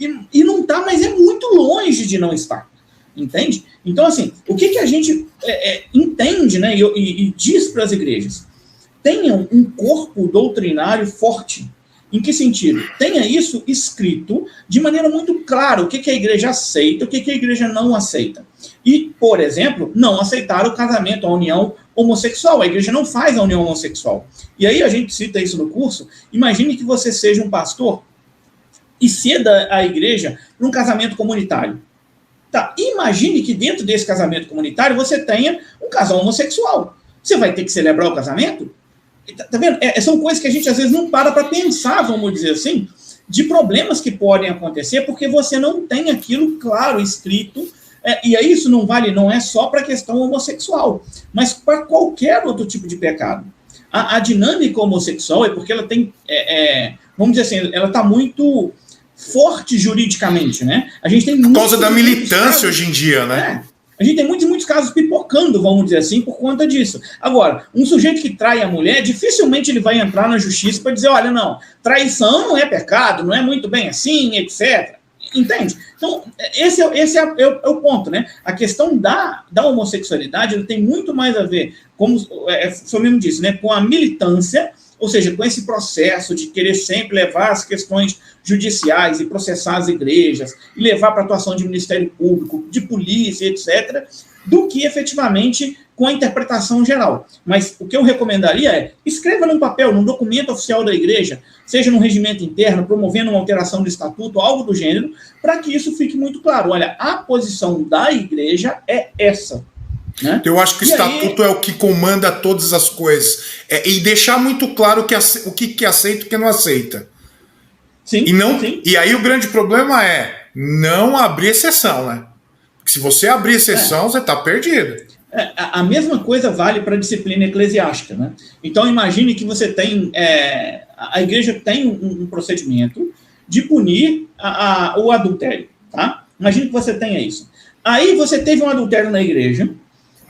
E não está, mas é muito longe de não estar. Entende? Então, assim, o que a gente entende, né, e diz para as igrejas? Tenham um corpo doutrinário forte. Em que sentido? Tenha isso escrito de maneira muito clara, o que a igreja aceita, o que a igreja não aceita. E, por exemplo, não aceitar o casamento, a união homossexual. A igreja não faz a união homossexual. E aí a gente cita isso no curso. Imagine que você seja um pastor e ceda a igreja para um casamento comunitário. Tá, imagine que dentro desse casamento comunitário você tenha um casal homossexual. Você vai ter que celebrar o casamento? Tá vendo? São coisas que a gente às vezes não para pensar, vamos dizer assim, de problemas que podem acontecer porque você não tem aquilo claro, escrito. E aí isso não é só para a questão homossexual, mas para qualquer outro tipo de pecado. A dinâmica homossexual é porque ela tem, vamos dizer assim, ela está muito forte juridicamente, né? A gente tem por causa da militância hoje em dia, né? A gente tem muitos casos pipocando, vamos dizer assim, por conta disso. Agora, um sujeito que trai a mulher, dificilmente ele vai entrar na justiça para dizer, olha, não, traição não é pecado, não é muito bem assim, etc. Entende? Então, esse é o ponto, né? A questão da homossexualidade ela tem muito mais a ver, como o senhor mesmo disse, né, com a militância, ou seja, com esse processo de querer sempre levar as questões judiciais e processar as igrejas, e levar para a atuação de Ministério Público, de polícia, etc., do que efetivamente com a interpretação geral. Mas o que eu recomendaria é, escreva num papel, num documento oficial da igreja, seja num regimento interno, promovendo uma alteração do estatuto, algo do gênero, para que isso fique muito claro. Olha, a posição da igreja é essa. Né? Eu acho que o estatuto é o que comanda todas as coisas. E deixar muito claro o que aceita e o que não aceita. Sim, sim. E aí o grande problema é não abrir exceção, né? Porque se você abrir exceção, você está perdido. A mesma coisa vale para a disciplina eclesiástica, né? Então imagine que você tem... a igreja tem um procedimento de punir o adultério, tá? Imagine que você tenha isso. Aí você teve um adultério na igreja,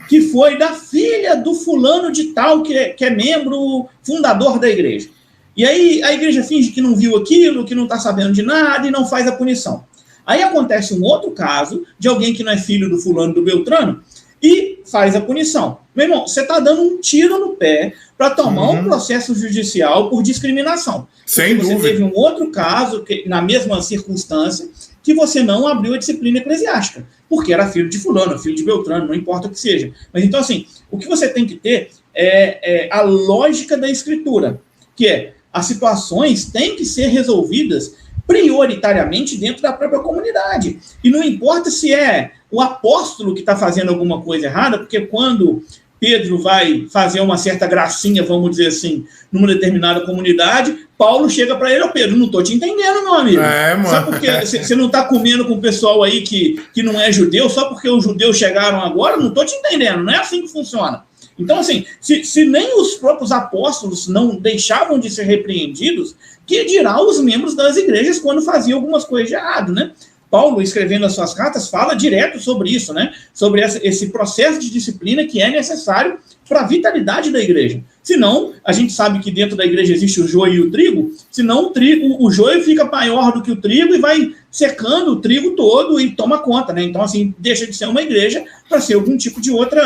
que foi da filha do fulano de tal, que é membro fundador da igreja. E aí a igreja finge que não viu aquilo, que não está sabendo de nada e não faz a punição. Aí acontece um outro caso de alguém que não é filho do fulano do Beltrano e faz a punição. Meu irmão, você está dando um tiro no pé para tomar um processo judicial por discriminação. Sem dúvida. Você teve um outro caso, na mesma circunstância, que você não abriu a disciplina eclesiástica, porque era filho de fulano, filho de Beltrano, não importa o que seja. Mas então, assim, o que você tem que ter é a lógica da escritura, que é, as situações têm que ser resolvidas prioritariamente dentro da própria comunidade. E não importa se é o apóstolo que está fazendo alguma coisa errada, porque quando Pedro vai fazer uma certa gracinha, vamos dizer assim, numa determinada comunidade, Paulo chega para ele, Pedro, não estou te entendendo, meu amigo. Mano. Só porque você não está comendo com o pessoal aí que não é judeu, só porque os judeus chegaram agora, não estou te entendendo, não é assim que funciona. Então, assim, se nem os próprios apóstolos não deixavam de ser repreendidos, que dirá os membros das igrejas quando faziam algumas coisas de errado, né? Paulo, escrevendo as suas cartas, fala direto sobre isso, né? Sobre esse processo de disciplina que é necessário para a vitalidade da igreja. Senão, a gente sabe que dentro da igreja existe o joio e o trigo, senão o joio fica maior do que o trigo e vai secando o trigo todo e toma conta, né? Então, assim, deixa de ser uma igreja para ser algum tipo de outro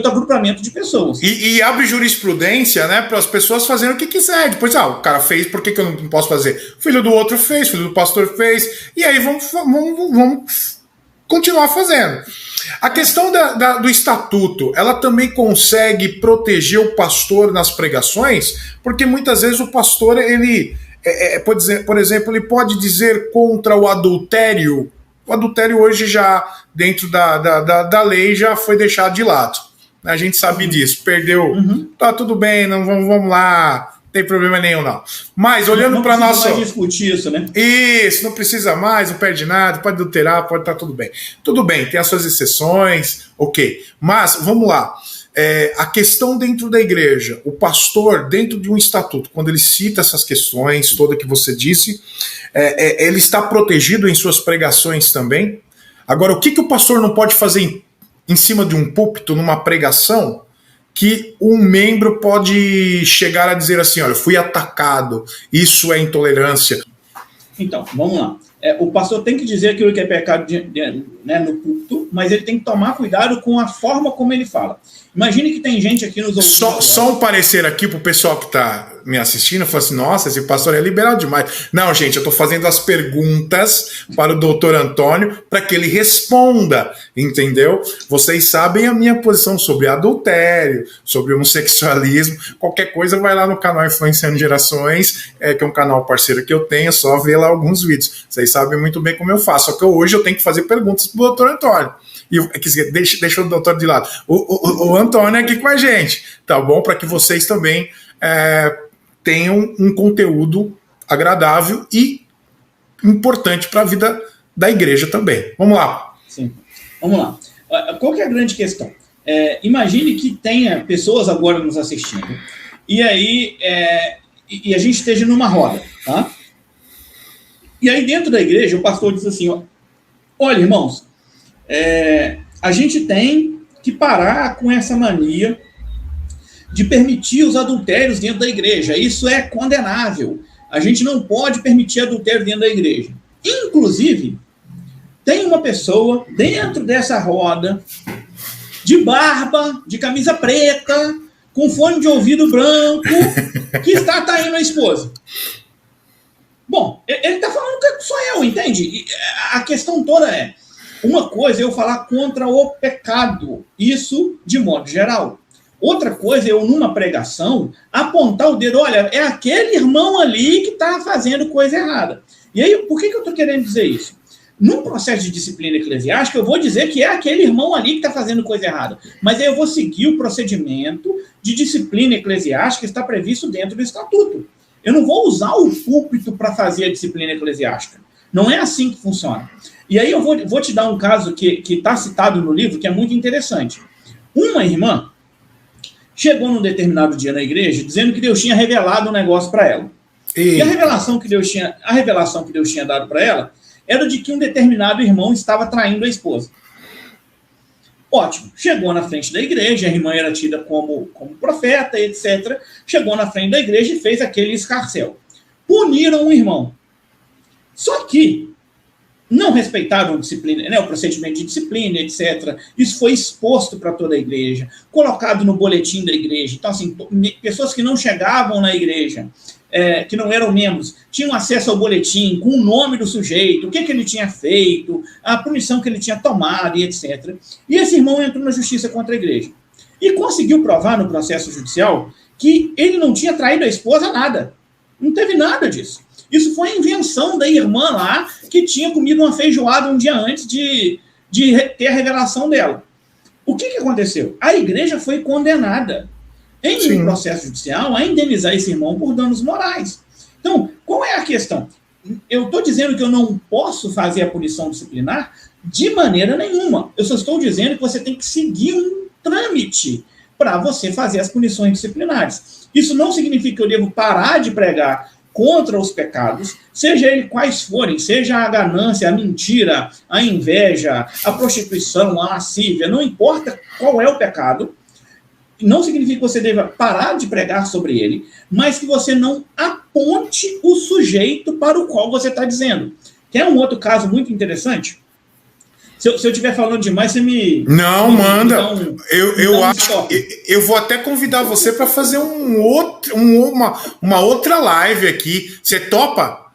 agrupamento de pessoas. E abre jurisprudência, né, para as pessoas fazerem o que quiser. Depois, o cara fez, por que eu não posso fazer? O filho do outro fez, o filho do pastor fez, e aí vamos continuar fazendo. A questão do estatuto, ela também consegue proteger o pastor nas pregações, porque muitas vezes o pastor, ele, por exemplo, ele pode dizer contra o adultério. O adultério hoje já, dentro da lei, já foi deixado de lado. A gente sabe disso, perdeu, tá tudo bem, não vamos lá, não tem problema nenhum não. Mas olhando para nossa... Não precisa mais discutir isso, né? Isso, não precisa mais, não perde nada, pode adulterar, pode estar tudo bem. Tudo bem, tem as suas exceções, ok. Mas, vamos lá, a questão dentro da igreja, o pastor, dentro de um estatuto, quando ele cita essas questões, toda que você disse, ele está protegido em suas pregações também? Agora, o que o pastor não pode fazer em cima de um púlpito, numa pregação, que um membro pode chegar a dizer assim, olha, fui atacado, isso é intolerância? Então, vamos lá. O pastor tem que dizer aquilo que é pecado né, no púlpito, mas ele tem que tomar cuidado com a forma como ele fala. Imagine que tem gente aqui nos ouvindo. Só um parecer aqui pro pessoal que está me assistindo, fala assim, nossa, esse pastor é liberal demais. Não, gente, eu estou fazendo as perguntas para o doutor Antônio para que ele responda, entendeu? Vocês sabem a minha posição sobre adultério, sobre homossexualismo, qualquer coisa vai lá no canal Influenciando Gerações, que é um canal parceiro que eu tenho, só ver lá alguns vídeos. Vocês sabem muito bem como eu faço, só que hoje eu tenho que fazer perguntas para o doutor Antônio. E deixa o doutor de lado. O Antônio é aqui com a gente, tá bom? Para que vocês também tenham um conteúdo agradável e importante para a vida da igreja também. Vamos lá. Sim, vamos lá. Qual que é a grande questão? Imagine que tenha pessoas agora nos assistindo e aí e a gente esteja numa roda, tá? E aí dentro da igreja o pastor diz assim, olha, irmãos, a gente tem que parar com essa mania de permitir os adultérios dentro da igreja. Isso é condenável. A gente não pode permitir adultério dentro da igreja. Inclusive, tem uma pessoa dentro dessa roda, de barba, de camisa preta, com fone de ouvido branco, que está traindo a esposa. Bom, ele está falando que sou eu, entende? E a questão toda uma coisa é eu falar contra o pecado, isso de modo geral. Outra coisa é eu, numa pregação, apontar o dedo, olha, é aquele irmão ali que está fazendo coisa errada. E aí, por que eu estou querendo dizer isso? Num processo de disciplina eclesiástica, eu vou dizer que é aquele irmão ali que está fazendo coisa errada. Mas aí eu vou seguir o procedimento de disciplina eclesiástica que está previsto dentro do estatuto. Eu não vou usar o púlpito para fazer a disciplina eclesiástica. Não é assim que funciona. E aí eu vou te dar um caso que está citado no livro, que é muito interessante. Uma irmã chegou num determinado dia na igreja dizendo que Deus tinha revelado um negócio para ela. E a revelação que Deus tinha dado para ela era de que um determinado irmão estava traindo a esposa. Ótimo. Chegou na frente da igreja, a irmã era tida como profeta, etc. Chegou na frente da igreja e fez aquele escarcéu. Puniram o irmão. Só que não respeitaram a disciplina, né, o procedimento de disciplina, etc. Isso foi exposto para toda a igreja, colocado no boletim da igreja. Então, assim, pessoas que não chegavam na igreja, que não eram membros, tinham acesso ao boletim com o nome do sujeito, o que ele tinha feito, a punição que ele tinha tomado, e etc. E esse irmão entrou na justiça contra a igreja. E conseguiu provar no processo judicial que ele não tinha traído a esposa nada. Não teve nada disso. Isso foi a invenção da irmã lá, que tinha comido uma feijoada um dia antes de ter a revelação dela. O que aconteceu? A igreja foi condenada em um processo judicial a indenizar esse irmão por danos morais. Então, qual é a questão? Eu estou dizendo que eu não posso fazer a punição disciplinar de maneira nenhuma. Eu só estou dizendo que você tem que seguir um trâmite para você fazer as punições disciplinares. Isso não significa que eu devo parar de pregar contra os pecados, seja eles quais forem, seja a ganância, a mentira, a inveja, a prostituição, a lascívia, não importa qual é o pecado, não significa que você deva parar de pregar sobre ele, mas que você não aponte o sujeito para o qual você está dizendo. Quer um outro caso muito interessante? Se eu estiver falando demais, você me... Não, manda. Eu acho. Eu vou até convidar você para fazer uma outra live aqui. Você topa?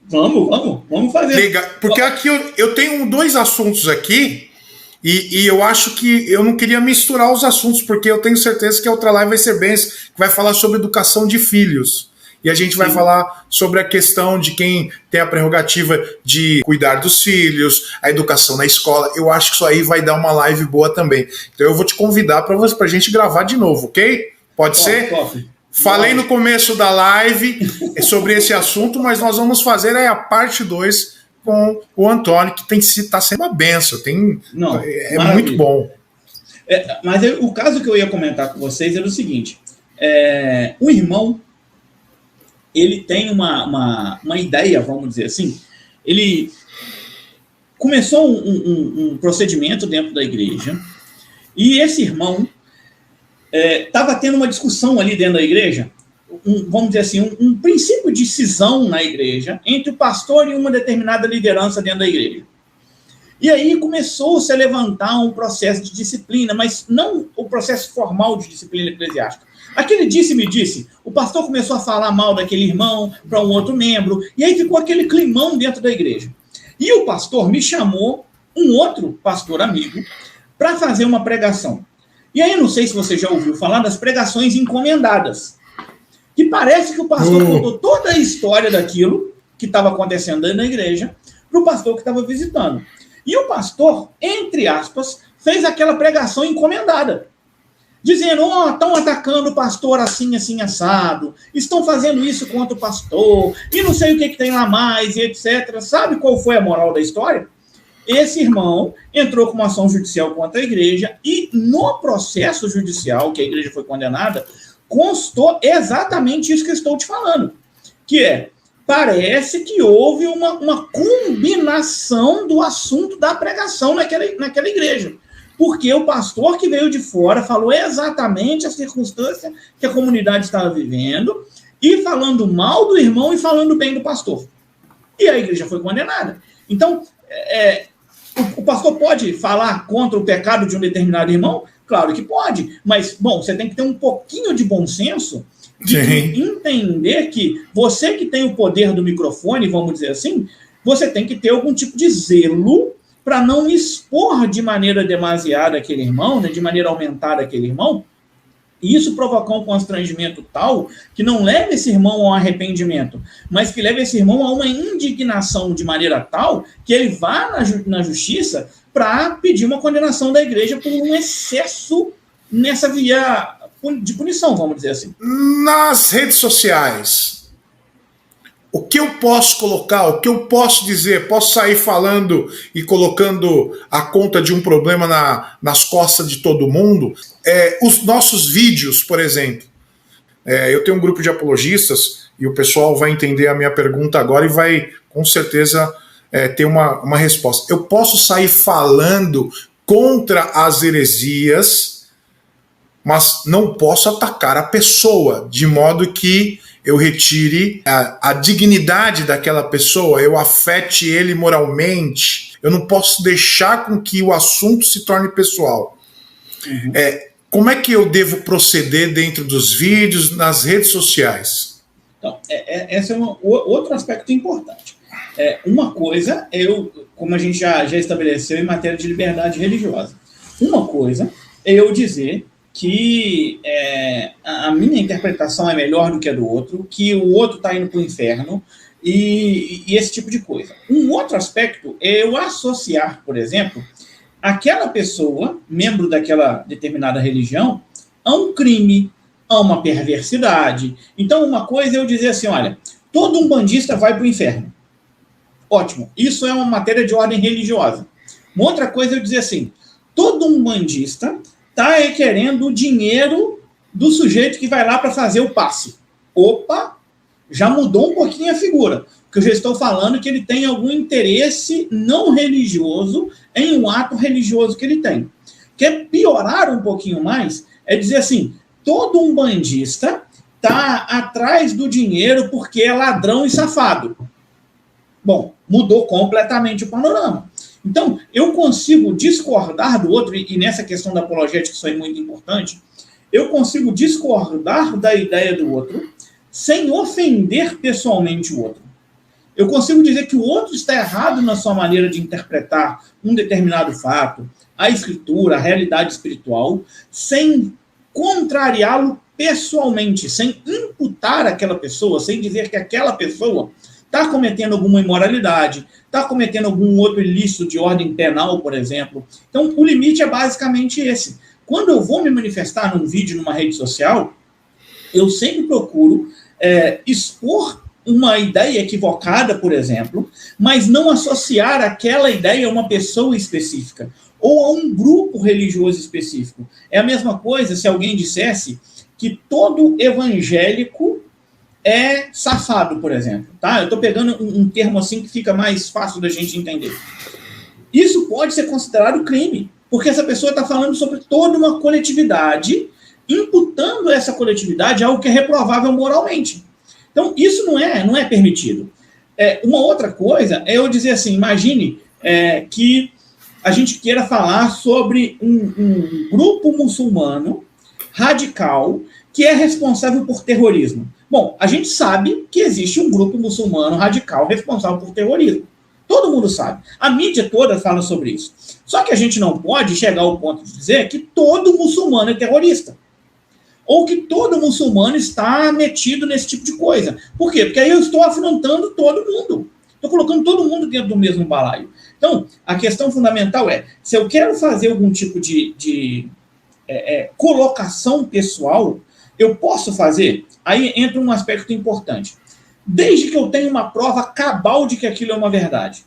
Vamos fazer. Legal. Porque aqui eu tenho 2 assuntos aqui e eu acho que eu não queria misturar os assuntos, porque eu tenho certeza que a outra live vai ser bem, que vai falar sobre educação de filhos. E a gente vai falar sobre a questão de quem tem a prerrogativa de cuidar dos filhos, a educação na escola. Eu acho que isso aí vai dar uma live boa também. Então eu vou te convidar para a gente gravar de novo, ok? Pode ser? Falei no começo da live sobre esse assunto, mas nós vamos fazer aí a parte 2 com o Antônio, que está sendo uma benção. É muito bom. Mas o caso que eu ia comentar com vocês era o seguinte. Um irmão, ele tem uma ideia, vamos dizer assim, ele começou um procedimento dentro da igreja, e esse irmão estava tendo uma discussão ali dentro da igreja, vamos dizer assim, um princípio de cisão na igreja, entre o pastor e uma determinada liderança dentro da igreja. E aí começou-se a levantar um processo de disciplina, mas não o processo formal de disciplina eclesiástica. Aquele disse-me-disse, o pastor começou a falar mal daquele irmão para um outro membro, e aí ficou aquele climão dentro da igreja. E o pastor me chamou, um outro pastor amigo, para fazer uma pregação. E aí, não sei se você já ouviu falar das pregações encomendadas, que parece que o pastor contou toda a história daquilo que estava acontecendo dentro da igreja para o pastor que estava visitando. E o pastor, entre aspas, fez aquela pregação encomendada, dizendo, estão atacando o pastor assim, assim, assado, estão fazendo isso contra o pastor, e não sei o que tem lá mais, e etc. Sabe qual foi a moral da história? Esse irmão entrou com uma ação judicial contra a igreja, e no processo judicial, que a igreja foi condenada, constou exatamente isso que eu estou te falando, que parece que houve uma combinação do assunto da pregação naquela igreja. Porque o pastor que veio de fora falou exatamente a circunstância que a comunidade estava vivendo, e falando mal do irmão e falando bem do pastor. E a igreja foi condenada. Então, o pastor pode falar contra o pecado de um determinado irmão? Claro que pode. Mas, bom, você tem que ter um pouquinho de bom senso de entender que você que tem o poder do microfone, vamos dizer assim, você tem que ter algum tipo de zelo para não expor de maneira demasiada aquele irmão, né, de maneira aumentada aquele irmão, e isso provocar um constrangimento tal que não leve esse irmão ao arrependimento, mas que leve esse irmão a uma indignação de maneira tal que ele vá na justiça para pedir uma condenação da igreja por um excesso nessa via de punição, vamos dizer assim. Nas redes sociais, o que eu posso colocar, o que eu posso dizer, posso sair falando e colocando a conta de um problema nas costas de todo mundo? Os nossos vídeos, por exemplo. Eu tenho um grupo de apologistas e o pessoal vai entender a minha pergunta agora e vai, com certeza, ter uma resposta. Eu posso sair falando contra as heresias, mas não posso atacar a pessoa, de modo que eu retire a dignidade daquela pessoa, eu afete ele moralmente. Eu não posso deixar com que o assunto se torne pessoal. Uhum. Como é que eu devo proceder dentro dos vídeos, nas redes sociais? Então, esse é outro aspecto importante. Uma coisa, como a gente já estabeleceu em matéria de liberdade religiosa, uma coisa é eu dizer que a minha interpretação é melhor do que a do outro, que o outro está indo para o inferno, e esse tipo de coisa. Um outro aspecto é eu associar, por exemplo, aquela pessoa, membro daquela determinada religião, a um crime, a uma perversidade. Então, uma coisa é eu dizer assim, olha, todo umbandista vai para o inferno. Ótimo, isso é uma matéria de ordem religiosa. Uma outra coisa é eu dizer assim, todo umbandista está requerendo o dinheiro do sujeito que vai lá para fazer o passe. Opa, já mudou um pouquinho a figura, porque eu já estou falando que ele tem algum interesse não religioso em um ato religioso que ele tem. Quer piorar um pouquinho mais, é dizer assim, todo um bandista está atrás do dinheiro porque é ladrão e safado. Bom, mudou completamente o panorama. Então, eu consigo discordar do outro, e nessa questão da apologética isso é muito importante, eu consigo discordar da ideia do outro sem ofender pessoalmente o outro. Eu consigo dizer que o outro está errado na sua maneira de interpretar um determinado fato, a escritura, a realidade espiritual, sem contrariá-lo pessoalmente, sem imputar aquela pessoa, sem dizer que aquela pessoa está cometendo alguma imoralidade, está cometendo algum outro ilícito de ordem penal, por exemplo. Então, o limite é basicamente esse. Quando eu vou me manifestar num vídeo, numa rede social, eu sempre procuro expor uma ideia equivocada, por exemplo, mas não associar aquela ideia a uma pessoa específica ou a um grupo religioso específico. É a mesma coisa se alguém dissesse que todo evangélico é safado, por exemplo. Tá? Eu estou pegando um termo assim que fica mais fácil da gente entender. Isso pode ser considerado crime, porque essa pessoa está falando sobre toda uma coletividade, imputando essa coletividade algo que é reprovável moralmente. Então, isso não é permitido. Uma outra coisa é eu dizer assim, imagine que a gente queira falar sobre um grupo muçulmano radical que é responsável por terrorismo. Bom, a gente sabe que existe um grupo muçulmano radical responsável por terrorismo. Todo mundo sabe. A mídia toda fala sobre isso. Só que a gente não pode chegar ao ponto de dizer que todo muçulmano é terrorista. Ou que todo muçulmano está metido nesse tipo de coisa. Por quê? Porque aí eu estou afrontando todo mundo. Estou colocando todo mundo dentro do mesmo balaio. Então, a questão fundamental é, se eu quero fazer algum tipo de colocação pessoal, eu posso fazer? Aí entra um aspecto importante. Desde que eu tenha uma prova cabal de que aquilo é uma verdade.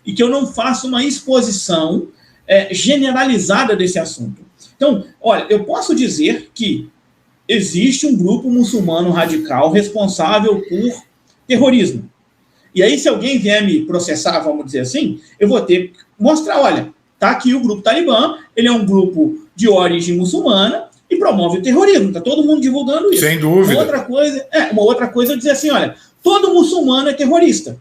E que eu não faça uma exposição generalizada desse assunto. Então, olha, eu posso dizer que existe um grupo muçulmano radical responsável por terrorismo. E aí, se alguém vier me processar, vamos dizer assim, eu vou ter que mostrar, olha, tá aqui o grupo Talibã, ele é um grupo de origem muçulmana e promove o terrorismo. Está todo mundo divulgando isso. Sem dúvida. Uma outra coisa é dizer assim, olha, todo muçulmano é terrorista.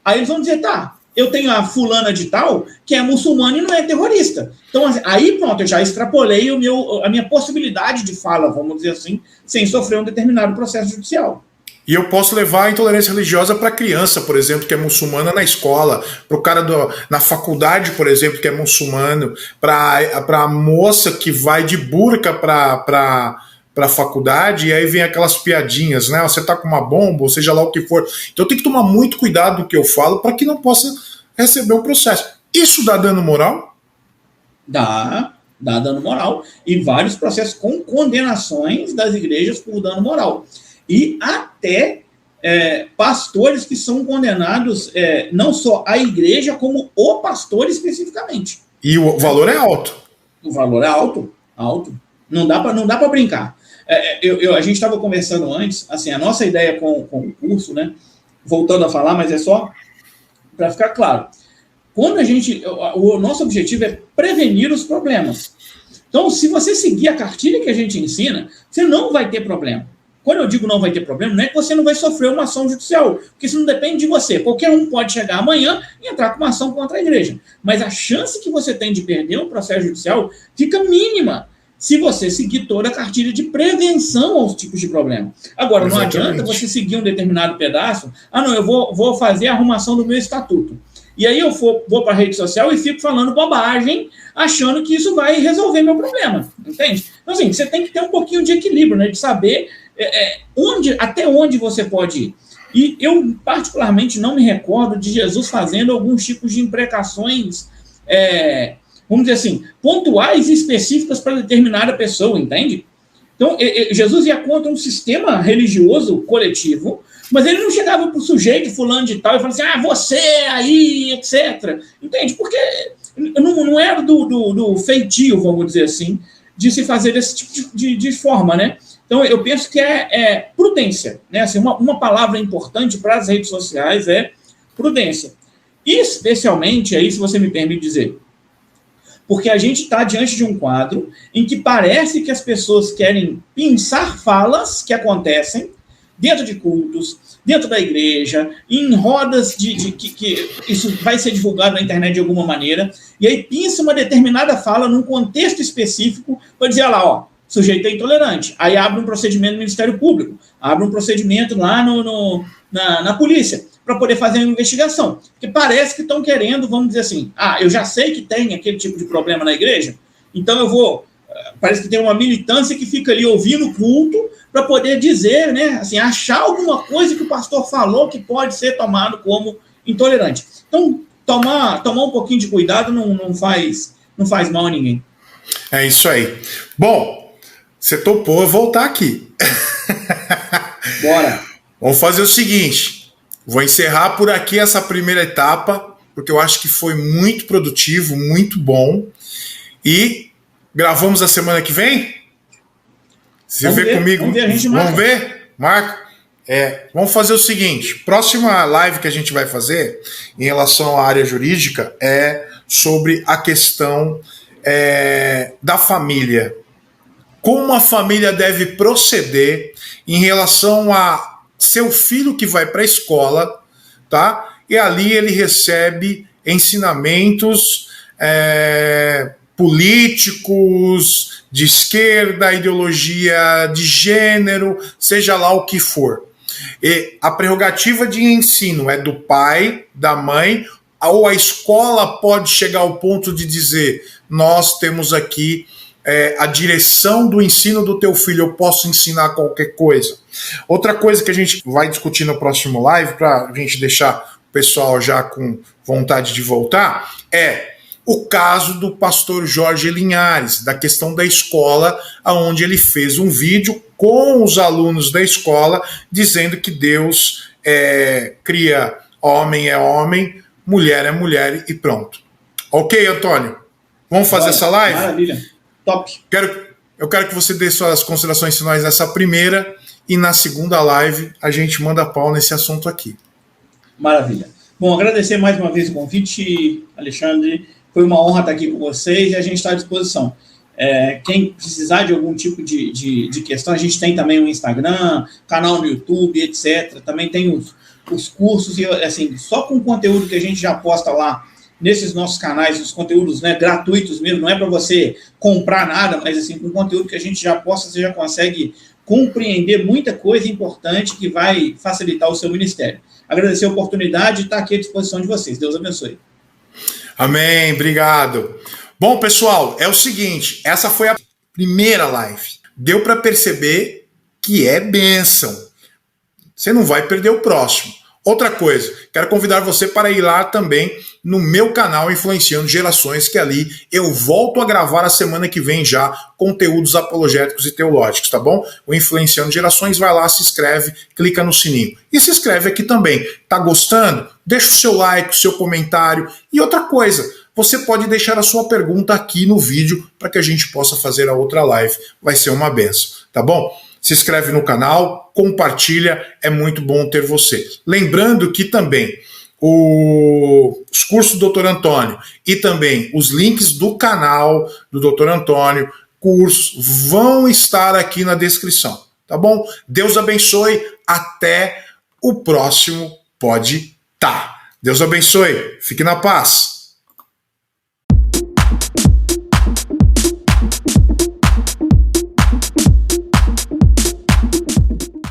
Aí eles vão dizer, tá, eu tenho a fulana de tal que é muçulmana e não é terrorista. Então, aí pronto, eu já extrapolei a minha possibilidade de fala, vamos dizer assim, sem sofrer um determinado processo judicial. E eu posso levar a intolerância religiosa para a criança, por exemplo, que é muçulmana na escola, para o cara na faculdade, por exemplo, que é muçulmano, para a moça que vai de burca para a faculdade, e aí vem aquelas piadinhas, né? Você tá com uma bomba, ou seja lá o que for. Então eu tenho que tomar muito cuidado do que eu falo para que não possa receber um processo. Isso dá dano moral? Dá dano moral. E vários processos com condenações das igrejas por dano moral. E até pastores que são condenados não só a igreja, como o pastor especificamente. E o valor é alto. O valor é alto. Não dá para brincar. A gente estava conversando antes, assim, a nossa ideia com o curso, né? Voltando a falar, mas é só para ficar claro. Quando o nosso objetivo é prevenir os problemas. Então, se você seguir a cartilha que a gente ensina, você não vai ter problema. Quando eu digo não vai ter problema, não é que você não vai sofrer uma ação judicial, porque isso não depende de você. Qualquer um pode chegar amanhã e entrar com uma ação contra a igreja. Mas a chance que você tem de perder um processo judicial fica mínima se você seguir toda a cartilha de prevenção aos tipos de problema. Agora, não adianta você seguir um determinado pedaço. Não, eu vou fazer a arrumação do meu estatuto. E aí eu vou para a rede social e fico falando bobagem, achando que isso vai resolver meu problema. Entende? Então, assim, você tem que ter um pouquinho de equilíbrio, né? De saber até onde você pode ir. E eu, particularmente, não me recordo de Jesus fazendo alguns tipos de imprecações, vamos dizer assim, pontuais e específicas para determinada pessoa, entende? Então, Jesus ia contra um sistema religioso coletivo, mas ele não chegava para o sujeito fulano de tal e falava assim, você aí, etc. Entende? Porque não era do feitio, vamos dizer assim, de se fazer desse tipo de forma, né? Então, eu penso que é prudência, né? Assim, uma palavra importante para as redes sociais é prudência. Especialmente, aí, se você me permite dizer, porque a gente está diante de um quadro em que parece que as pessoas querem pensar falas que acontecem dentro de cultos, dentro da igreja, em rodas que isso vai ser divulgado na internet de alguma maneira, e aí pinça uma determinada fala num contexto específico para dizer, olha lá, ó, sujeito é intolerante. Aí abre um procedimento no Ministério Público, abre um procedimento lá na polícia, para poder fazer uma investigação. Porque parece que estão querendo, vamos dizer assim, eu já sei que tem aquele tipo de problema na igreja, então eu vou... Parece que tem uma militância que fica ali ouvindo o culto para poder dizer, né, assim, achar alguma coisa que o pastor falou que pode ser tomado como intolerante. Então, tomar um pouquinho de cuidado não faz mal a ninguém. É isso aí. Bom, você topou eu voltar aqui. Bora. Vamos fazer o seguinte, vou encerrar por aqui essa primeira etapa, porque eu acho que foi muito produtivo, muito bom, e gravamos a semana que vem? Você vê comigo? Vamos ver, a gente marca. Vamos ver? Marca? Vamos fazer o seguinte, próxima live que a gente vai fazer em relação à área jurídica é sobre a questão da família. Como a família deve proceder em relação a seu filho que vai para a escola, tá? E ali ele recebe ensinamentos políticos, de esquerda, ideologia de gênero, seja lá o que for. E a prerrogativa de ensino é do pai, da mãe, ou a escola pode chegar ao ponto de dizer, nós temos aqui a direção do ensino do teu filho, eu posso ensinar qualquer coisa. Outra coisa que a gente vai discutir no próximo live, para a gente deixar o pessoal já com vontade de voltar, é o caso do pastor Jorge Linhares, da questão da escola, onde ele fez um vídeo com os alunos da escola, dizendo que Deus cria homem é homem, mulher é mulher e pronto. Ok, Antônio? Vamos fazer essa live? Maravilha. Top. Eu quero que você dê suas considerações finais nessa primeira e na segunda live a gente manda pau nesse assunto aqui. Maravilha. Bom, agradecer mais uma vez o convite, Alexandre. Foi uma honra estar aqui com vocês e a gente está à disposição. Quem precisar de algum tipo de questão, a gente tem também o Instagram, canal no YouTube, etc. Também tem os cursos, e assim, só com o conteúdo que a gente já posta lá nesses nossos canais, os conteúdos, né, gratuitos mesmo, não é para você comprar nada, mas assim, com o conteúdo que a gente já posta, você já consegue compreender muita coisa importante que vai facilitar o seu ministério. Agradecer a oportunidade e estar aqui à disposição de vocês. Deus abençoe. Amém, obrigado. Bom, pessoal, é o seguinte, essa foi a primeira live. Deu para perceber que é bênção. Você não vai perder o próximo. Outra coisa, quero convidar você para ir lá também no meu canal Influenciando Gerações, que ali eu volto a gravar a semana que vem já conteúdos apologéticos e teológicos, tá bom? O Influenciando Gerações, vai lá, se inscreve, clica no sininho. E se inscreve aqui também. Tá gostando? Deixa o seu like, o seu comentário. E outra coisa, você pode deixar a sua pergunta aqui no vídeo para que a gente possa fazer a outra live. Vai ser uma benção, tá bom? Se inscreve no canal, compartilha, é muito bom ter você. Lembrando que também os cursos do Dr. Antônio e também os links do canal do Dr. Antônio, cursos, vão estar aqui na descrição, tá bom? Deus abençoe, até o próximo Pode Tá. Deus abençoe, fique na paz.